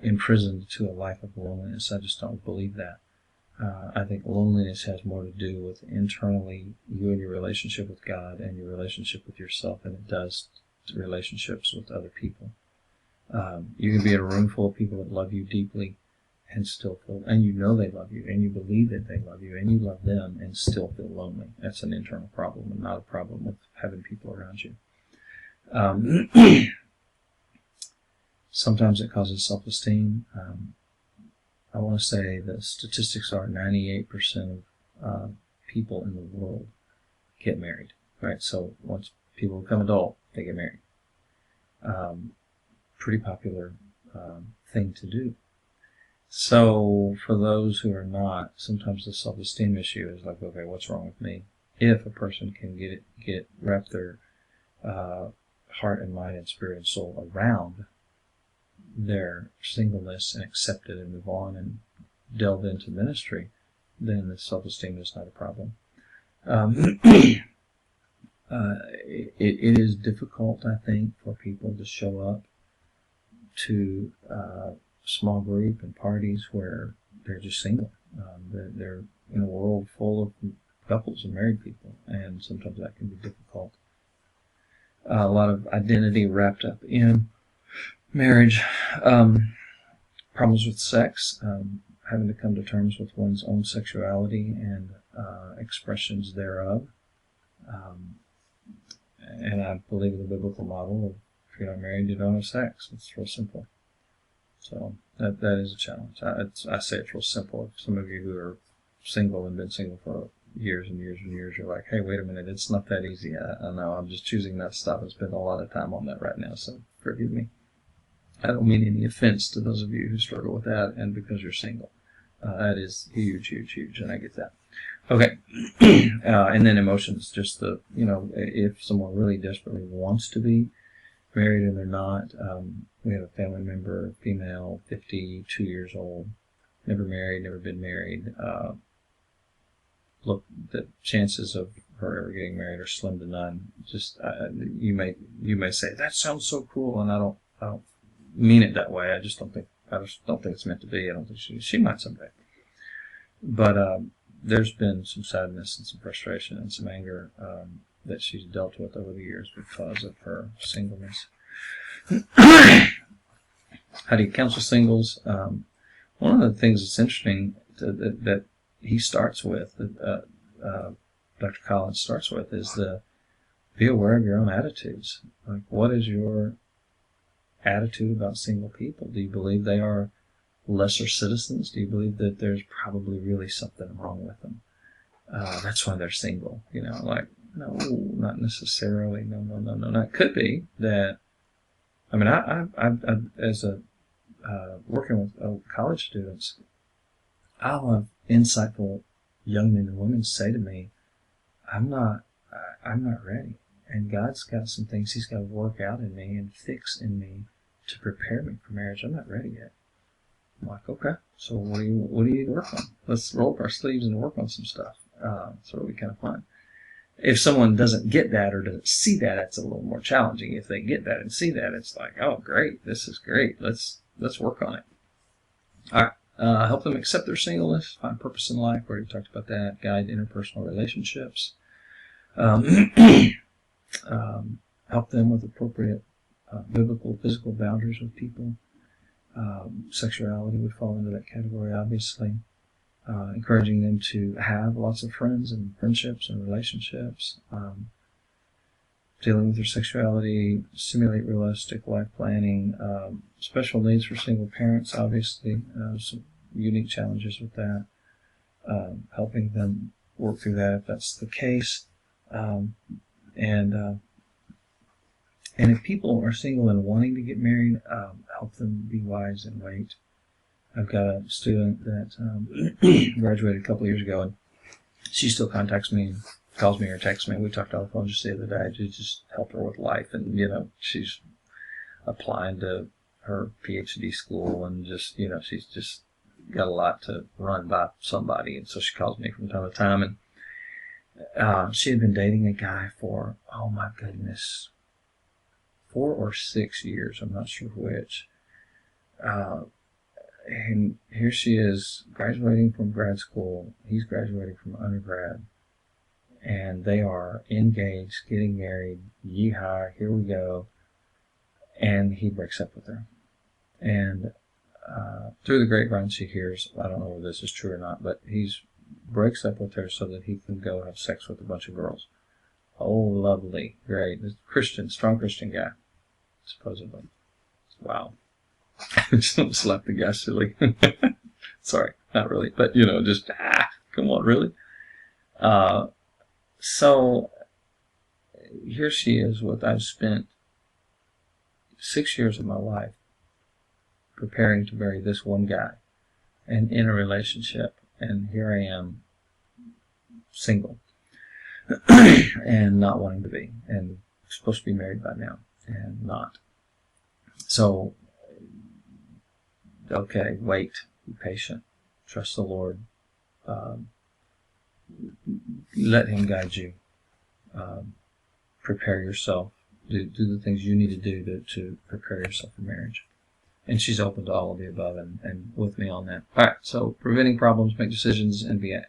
imprisoned to a life of loneliness. I just don't believe that. I think loneliness has more to do with internally you and your relationship with God and your relationship with yourself than it does relationships with other people. You can be in a room full of people that love you deeply and still feel, and they love you, and you believe that they love you, and you love them, and still feel lonely. That's an internal problem and not a problem with having people around you. Sometimes it causes self-esteem. I want to say the statistics are 98% of people in the world get married, right? So once people become adult, they get married. Pretty popular thing to do. So for those who are not, sometimes the self-esteem issue is like, okay, what's wrong with me? If a person can wrap their heart and mind and spirit and soul around their singleness and accept it and move on and delve into ministry, then the self-esteem is not a problem. It is difficult, I think, for people to show up to small group and parties where they're just single. They're in a world full of couples and married people, and sometimes that can be difficult. A lot of identity wrapped up in marriage. Problems with sex, having to come to terms with one's own sexuality and expressions thereof. And I believe in the biblical model of, if you're not married, you don't have sex. It's real simple. So that is a challenge. I say it's real simple. If some of you who are single and been single for years and years and years, you're like, hey, wait a minute, it's not that easy. I know, I'm just choosing not to stop and spend a lot of time on that right now, so forgive me. I don't mean any offense to those of you who struggle with that and because you're single. That is huge, huge, huge, and I get that. Okay, and then emotions, just if someone really desperately wants to be married and they're not. We have a family member, female, 52 years old, never married, never been married. Look, the chances of her ever getting married are slim to none. Just you may say that sounds so cool, and I don't mean it that way. I just don't think it's meant to be. I don't think she might someday. But there's been some sadness and some frustration and some anger that she's dealt with over the years because of her singleness. How do you counsel singles? One of the things that's interesting that he starts with, Dr. Collins starts with, is be aware of your own attitudes. Like, what is your attitude about single people? Do you believe they are lesser citizens? Do you believe that there's probably really something wrong with them? That's why they're single. No, not necessarily. No. It could be that. I mean, I as a working with college students, I'll have insightful young men and women say to me, I'm not ready. And God's got some things He's got to work out in me and fix in me to prepare me for marriage. I'm not ready yet. I'm like, okay, so what do you need to work on? Let's roll up our sleeves and work on some stuff. It's really kind of fun. If someone doesn't get that or doesn't see that, it's a little more challenging. If they get that and see that, it's like, oh, great, this is great. Let's work on it. All right. Help them accept their singleness, find purpose in life. We already talked about that. Guide interpersonal relationships. Um, help them with appropriate biblical, physical boundaries with people. Sexuality would fall into that category, obviously. Encouraging them to have lots of friends and friendships and relationships. Dealing with their sexuality, simulate realistic life planning. Special needs for single parents, obviously. Some unique challenges with that. Helping them work through that if that's the case. And if people are single and wanting to get married, help them be wise and wait. I've got a student that graduated a couple of years ago, and she still contacts me, calls me or texts me. We talked on the phone just the other day to just help her with life, and she's applying to her PhD school, and just she's just got a lot to run by somebody, and so she calls me from time to time. And she had been dating a guy for, oh my goodness, 4 or 6 years. I'm not sure which. And here she is graduating from grad school. He's graduating from undergrad. And they are engaged, getting married. Yeehaw, here we go. And he breaks up with her. And through the grapevine she hears, I don't know whether this is true or not, but he breaks up with her so that he can go have sex with a bunch of girls. Oh, lovely. Great. Christian, strong Christian guy, supposedly. Wow. Just don't slap the guy silly. Sorry, not really. But, just, come on, really? So, here she is with, I've spent 6 years of my life preparing to marry this one guy and in a relationship. And here I am, single, and not wanting to be, and supposed to be married by now, and not. So, okay, wait, be patient, trust the Lord, let Him guide you, prepare yourself, do the things you need to do to prepare yourself for marriage. And she's open to all of the above and with me on that. All right, so preventing problems, make decisions, and be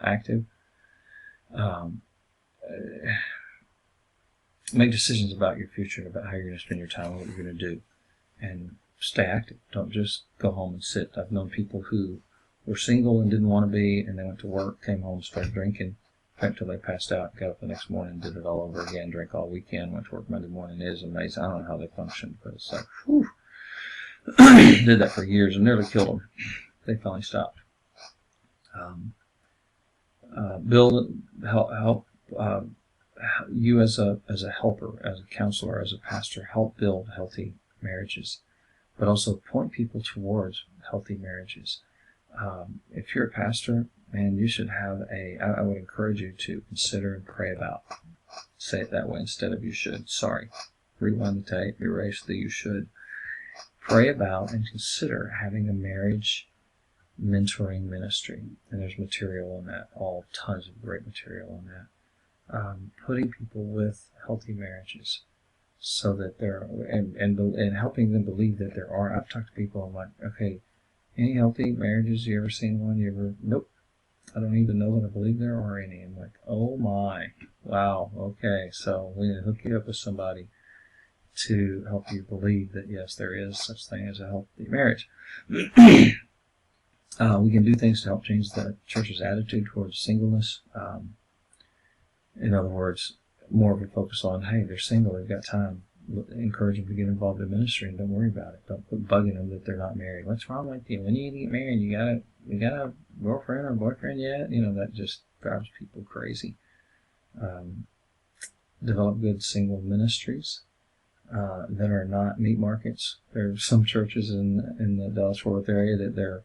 active. Make decisions about your future, about how you're going to spend your time, what you're going to do, and stay active. Don't just go home and sit. I've known people who were single and didn't want to be, and they went to work, came home, started drinking, until they passed out, got up the next morning, did it all over again, drank all weekend, went to work Monday morning. It is amazing. I don't know how they functioned, but it's like, whew. Did that for years and nearly killed them. They finally stopped. Help you as a helper, as a counselor, as a pastor, help build healthy marriages, but also point people towards healthy marriages. If you're a pastor, man, you should have I would encourage you to consider and pray about. Say it that way instead of you should. Sorry. Rewind the tape, erase the you should. Pray about and consider having a marriage mentoring ministry. And there's material on that, tons of great material on that. Putting people with healthy marriages so that and helping them believe that there are. I've talked to people, I'm like, okay, any healthy marriages? You ever seen one? Nope. I don't even know that I believe there are any. I'm like, oh my, wow, okay, so we need to hook you up with somebody to help you believe that, yes, there is such thing as a healthy marriage. We can do things to help change the church's attitude towards singleness. In other words, more of a focus on, hey, they're single, they've got time. Encourage them to get involved in ministry and don't worry about it. Don't quit bugging them that they're not married. What's wrong with you? When you get married, you got a girlfriend or boyfriend yet? That just drives people crazy. Develop good single ministries that are not meat markets. There are some churches in the Dallas-Fort Worth area that their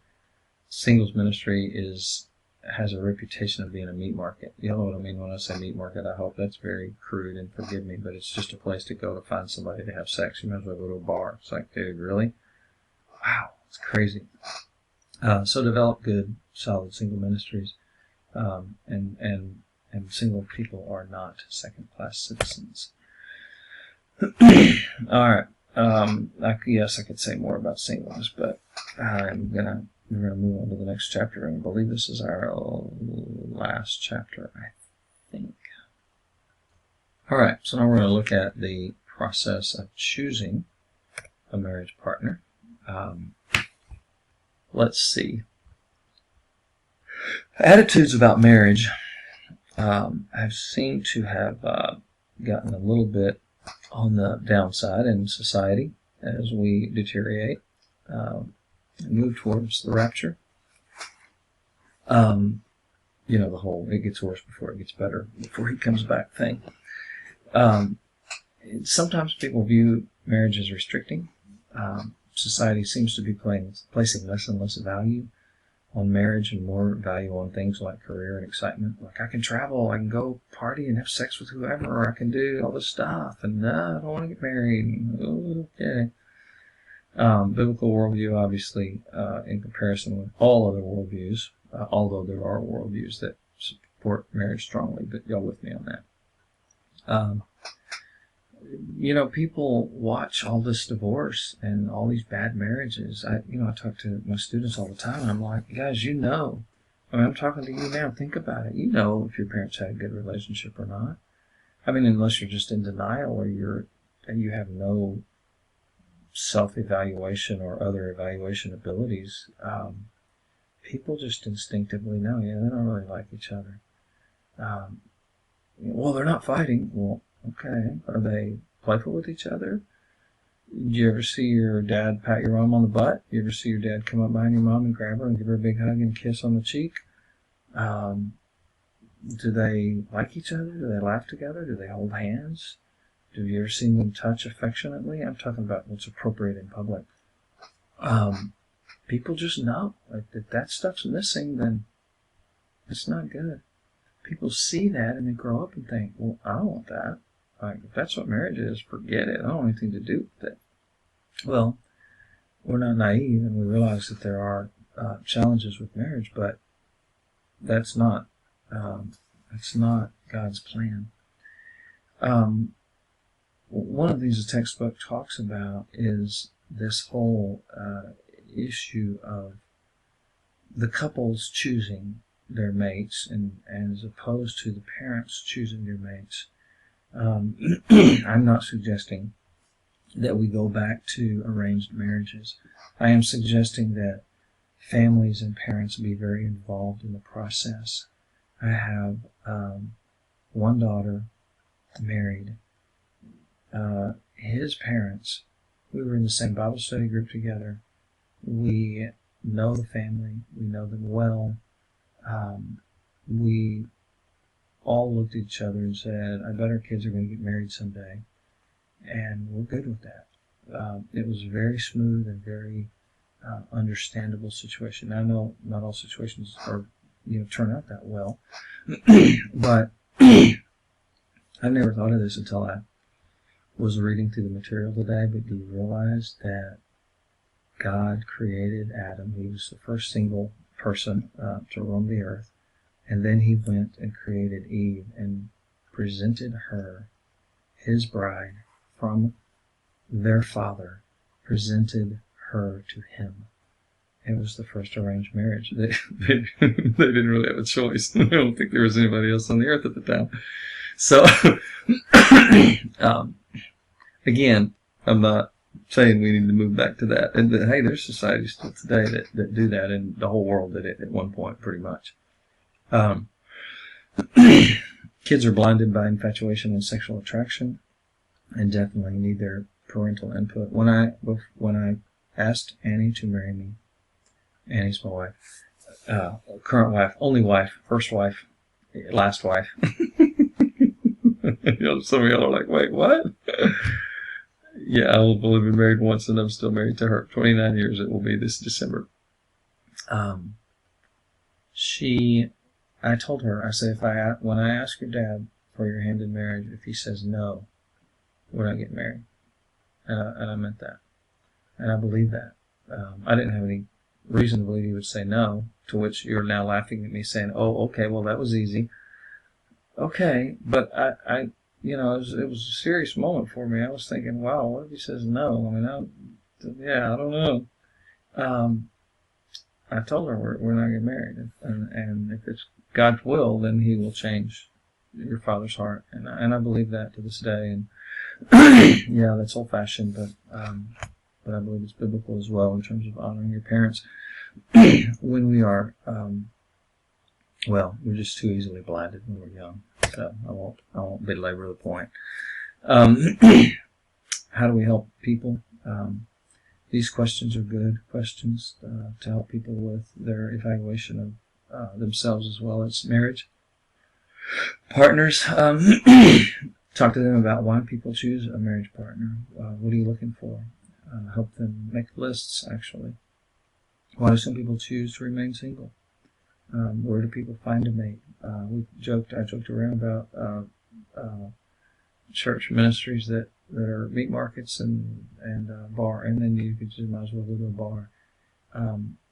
singles ministry has a reputation of being a meat market. You know what I mean when I say meat market? I hope that's very crude, and forgive me, but it's just a place to go to find somebody to have sex. You might as well go to a bar. It's like, dude, really? Wow, it's crazy. So develop good, solid single ministries, and single people are not second-class citizens. All right. Yes, I could say more about singleness, but we're gonna move on to the next chapter, and I believe this is our last chapter, I think. All right. So now we're going to look at the process of choosing a marriage partner. Let's see. Attitudes about marriage have seemed to have gotten a little bit on the downside in society as we deteriorate and move towards the rapture. The whole "it gets worse before it gets better" before he comes back thing. Sometimes people view marriage as restricting. Society seems to be placing less and less value on marriage and more value on things like career and excitement. Like, I can travel, I can go party and have sex with whoever, or I can do all this stuff, and I don't want to get married. Okay. Biblical worldview, obviously, in comparison with all other worldviews, although there are worldviews that support marriage strongly, but y'all with me on that. People watch all this divorce and all these bad marriages. I talk to my students all the time, and I'm like, guys, I'm talking to you now. Think about it. You know if your parents had a good relationship or not. I mean, unless you're just in denial or you have no self-evaluation or other evaluation abilities. People just instinctively know, they don't really like each other. Well, they're not fighting. Well, okay. Are they playful with each other? Did you ever see your dad pat your mom on the butt? You ever see your dad come up behind your mom and grab her and give her a big hug and kiss on the cheek? Do they like each other? Do they laugh together? Do they hold hands? Have you ever seen them touch affectionately? I'm talking about what's appropriate in public. People just know. Like, if that stuff's missing, then it's not good. People see that and they grow up and think, well, I don't want that. Like, if that's what marriage is, forget it. I don't want anything to do with it. Well, we're not naive, and we realize that there are challenges with marriage, but that's not God's plan. One of the things the textbook talks about is this whole issue of the couples choosing their mates, and as opposed to the parents choosing their mates. I'm not suggesting that we go back to arranged marriages. I am suggesting that families and parents be very involved in the process. I have one daughter married. His parents, we were in the same Bible study group together. We know the family. We know them well. We all looked at each other and said, I bet our kids are going to get married someday. And we're good with that. It was a very smooth and very understandable situation. I know not all situations turn out that well, but I never thought of this until I was reading through the material today. But do you realize that God created Adam? He was the first single person to roam the earth. And then he went and created Eve and presented her, his bride, from their father, presented her to him. It was the first arranged marriage. They didn't really have a choice. I don't think there was anybody else on the earth at the time. So, again, I'm not saying we need to move back to that. And hey, there's societies still today that do that, and the whole world did it at one point, pretty much. Kids are blinded by infatuation and sexual attraction, and definitely need their parental input. When I asked Annie to marry me, Annie's my wife, current wife, only wife, first wife, last wife. Some of y'all are like, wait, what? Yeah, I will only been married once, and I'm still married to her. 29 years it will be this December. I told her, I said, when I ask your dad for your hand in marriage, if he says no, we're not getting married. And I meant that. And I believe that. I didn't have any reason to believe he would say no, to which you're now laughing at me saying, oh, okay, well, that was easy. Okay, but I it was a serious moment for me. I was thinking, wow, what if he says no? I mean, I don't know. Um, I told her we're not getting married, and if it's God's will, then He will change your father's heart, and I believe that to this day. And yeah, that's old fashioned, but I believe it's biblical as well in terms of honoring your parents when we are we're just too easily blinded when we're young. So I won't belabor the point. How do we help people? These questions are good questions to help people with their evaluation of themselves as well as marriage partners. Talk to them about why people choose a marriage partner. What are you looking for? Help them make lists, actually. Why do some people choose to remain single? Where do people find a mate? I joked around about church ministries that are meat markets and bar, and then you could just might as well go to a bar.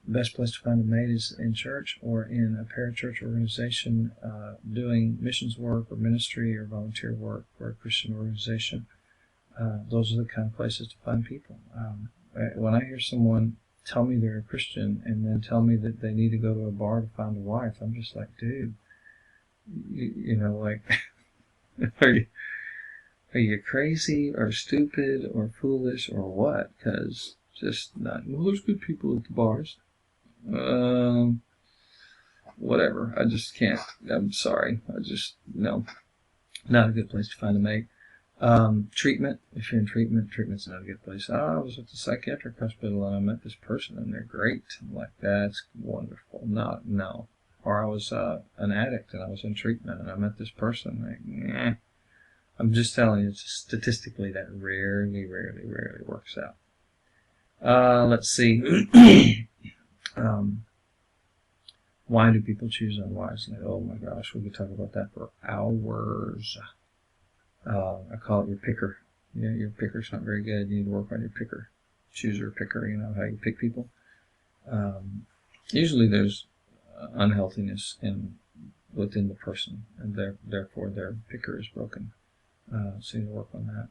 Best place to find a mate is in church or in a parachurch organization doing missions work or ministry or volunteer work for a Christian organization. Those are the kind of places to find people. When I hear someone tell me they're a Christian and then tell me that they need to go to a bar to find a wife, I'm just like, dude, like, are you crazy or stupid or foolish or what? Because just not, well, there's good people at the bars. Whatever. I just can't. I'm sorry. No, not a good place to find a mate. Treatment. If you're in treatment's not a good place. I was at the psychiatric hospital and I met this person and they're great. I'm like, that's wonderful. No. Or I was an addict and I was in treatment and I met this person. Like, I'm just telling you, statistically, that rarely works out. Let's see. Why do people choose unwisely? Oh my gosh, we could talk about that for hours. I call it your picker. Yeah, your picker's not very good. You need to work on your picker. Chooser, picker, how you pick people. Usually there's unhealthiness within the person, and therefore their picker is broken. So you need to work on that.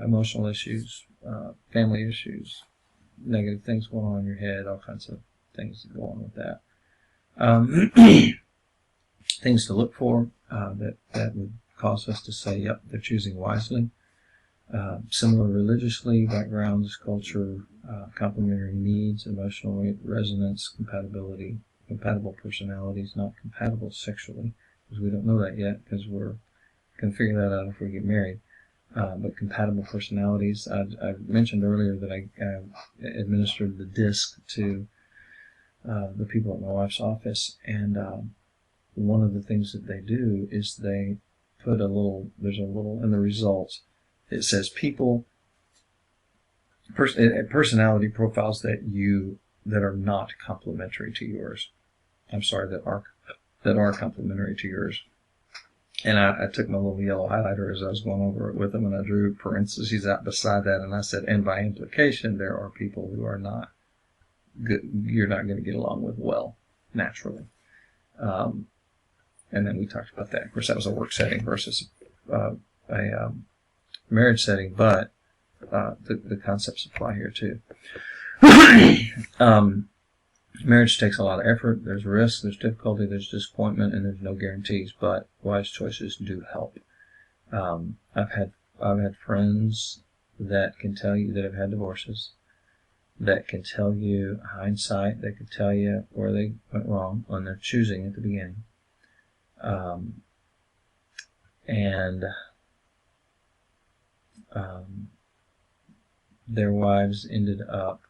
Emotional issues, family issues, negative things going on in your head, all kinds of things that go on with that. Things to look for that would cause us to say, yep, they're choosing wisely. Similar religiously, backgrounds, culture, complementary needs, emotional resonance, compatibility, compatible personalities, not compatible sexually, because we don't know that yet, because we're going to figure that out if we get married. But compatible personalities. I mentioned earlier that I administered the disc to the people at my wife's office, and one of the things that they do is they put there's a little in the results. It says personality profiles that are not complementary to yours. I'm sorry, that are complementary to yours. And I took my little yellow highlighter as I was going over it with them, and I drew parentheses out beside that, and I said, and by implication, there are people who are not good, you're not going to get along with well, naturally. And then we talked about that. Of course, that was a work setting versus a marriage setting, but the concepts apply here too. Marriage takes a lot of effort. There's risk, there's difficulty, there's disappointment, and there's no guarantees. But wise choices do help. I've had friends that can tell you that have had divorces, that can tell you hindsight, they could tell you where they went wrong on their choosing at the beginning. Their wives ended up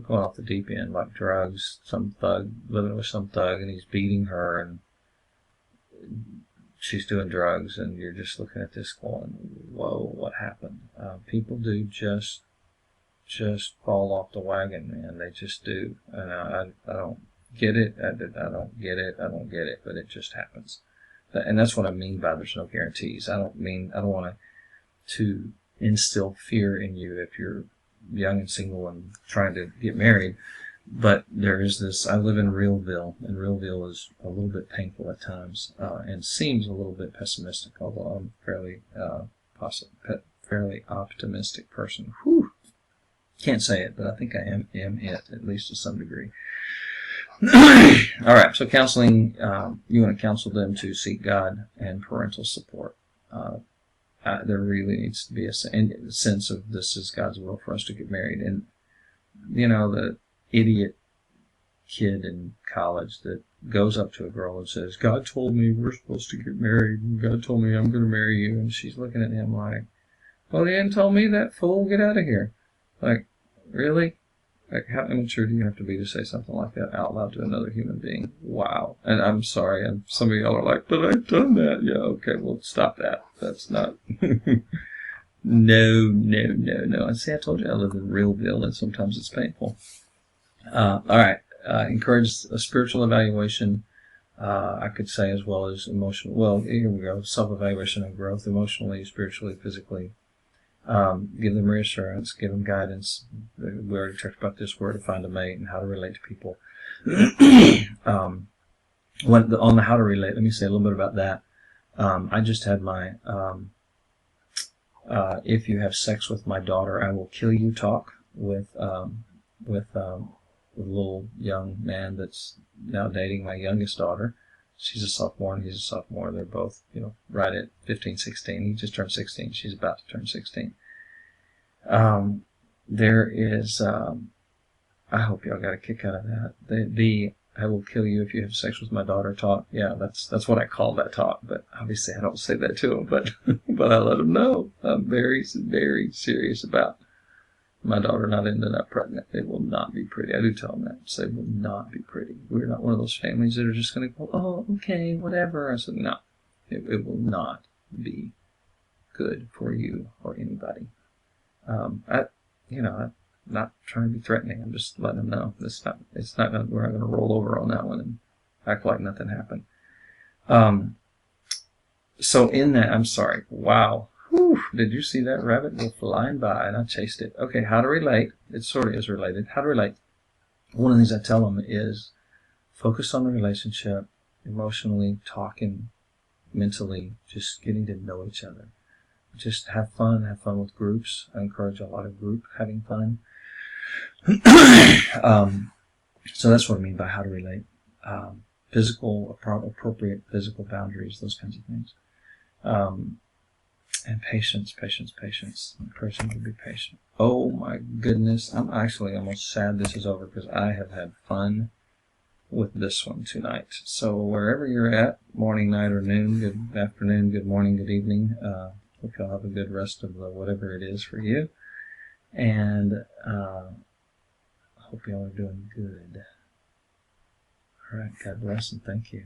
going off the deep end, like drugs, some thug, living with some thug, and he's beating her, and she's doing drugs, and you're just looking at this going, whoa, what happened? People do just fall off the wagon, man. They just do. And I don't get it. I don't get it, but it just happens. And that's what I mean by there's no guarantees. I don't want to instill fear in you if you're young and single and trying to get married. But there is this, I live in Realville, and Realville is a little bit painful at times, and seems a little bit pessimistic, although I'm fairly optimistic person. Whew. Can't say it, but I think I am it, at least to some degree. All right, so counseling, you want to counsel them to seek God and parental support. There really needs to be a sense of this is God's will for us to get married. And, the idiot kid in college that goes up to a girl and says, God told me we're supposed to get married, and God told me I'm going to marry you. And she's looking at him like, well, he didn't tell me that, fool. Get out of here. Like, really? Like, how immature do you have to be to say something like that out loud to another human being? Wow. And I'm sorry, and some of y'all are like, but I've done that. Yeah, okay, well, stop that. That's not... No. I see, I told you I live in Realville, and sometimes it's painful. All right. Encourage a spiritual evaluation, I could say, as well as emotional. Well, here we go. Self-evaluation and growth, emotionally, spiritually, physically. Give them reassurance, give them guidance. We already talked about this, where to find a mate and how to relate to people. On the how to relate, let me say a little bit about that. I just had my if you have sex with my daughter, I will kill you talk with a little young man that's now dating my youngest daughter. She's a sophomore and he's a sophomore. They're both, right at 15, 16. He just turned 16. She's about to turn 16. There is, I hope y'all got a kick out of that. The I will kill you if you have sex with my daughter talk. Yeah, that's what I call that talk. But obviously I don't say that to him. But I let him know I'm very, very serious about my daughter not ending up pregnant. It will not be pretty. I do tell them that. Say it will not be pretty. We're not one of those families that are just going to go, oh, okay, whatever. I said, no, it will not be good for you or anybody. I'm not trying to be threatening. I'm just letting them know we're not going to roll over on that one and act like nothing happened. So in that, I'm sorry. Wow. Whew, did you see that rabbit go flying by? And I chased it. Okay, how to relate. It sort of is related. How to relate. One of the things I tell them is focus on the relationship, emotionally, talking, mentally, just getting to know each other. Just have fun with groups. I encourage a lot of group having fun. So that's what I mean by how to relate. Appropriate physical boundaries, those kinds of things. And patience. Encourage them to be patient. Oh my goodness. I'm actually almost sad this is over because I have had fun with this one tonight. So wherever you're at, morning, night, or noon, good afternoon, good morning, good evening. Hope you'll have a good rest of whatever it is for you. And hope y'all are doing good. All right. God bless and thank you.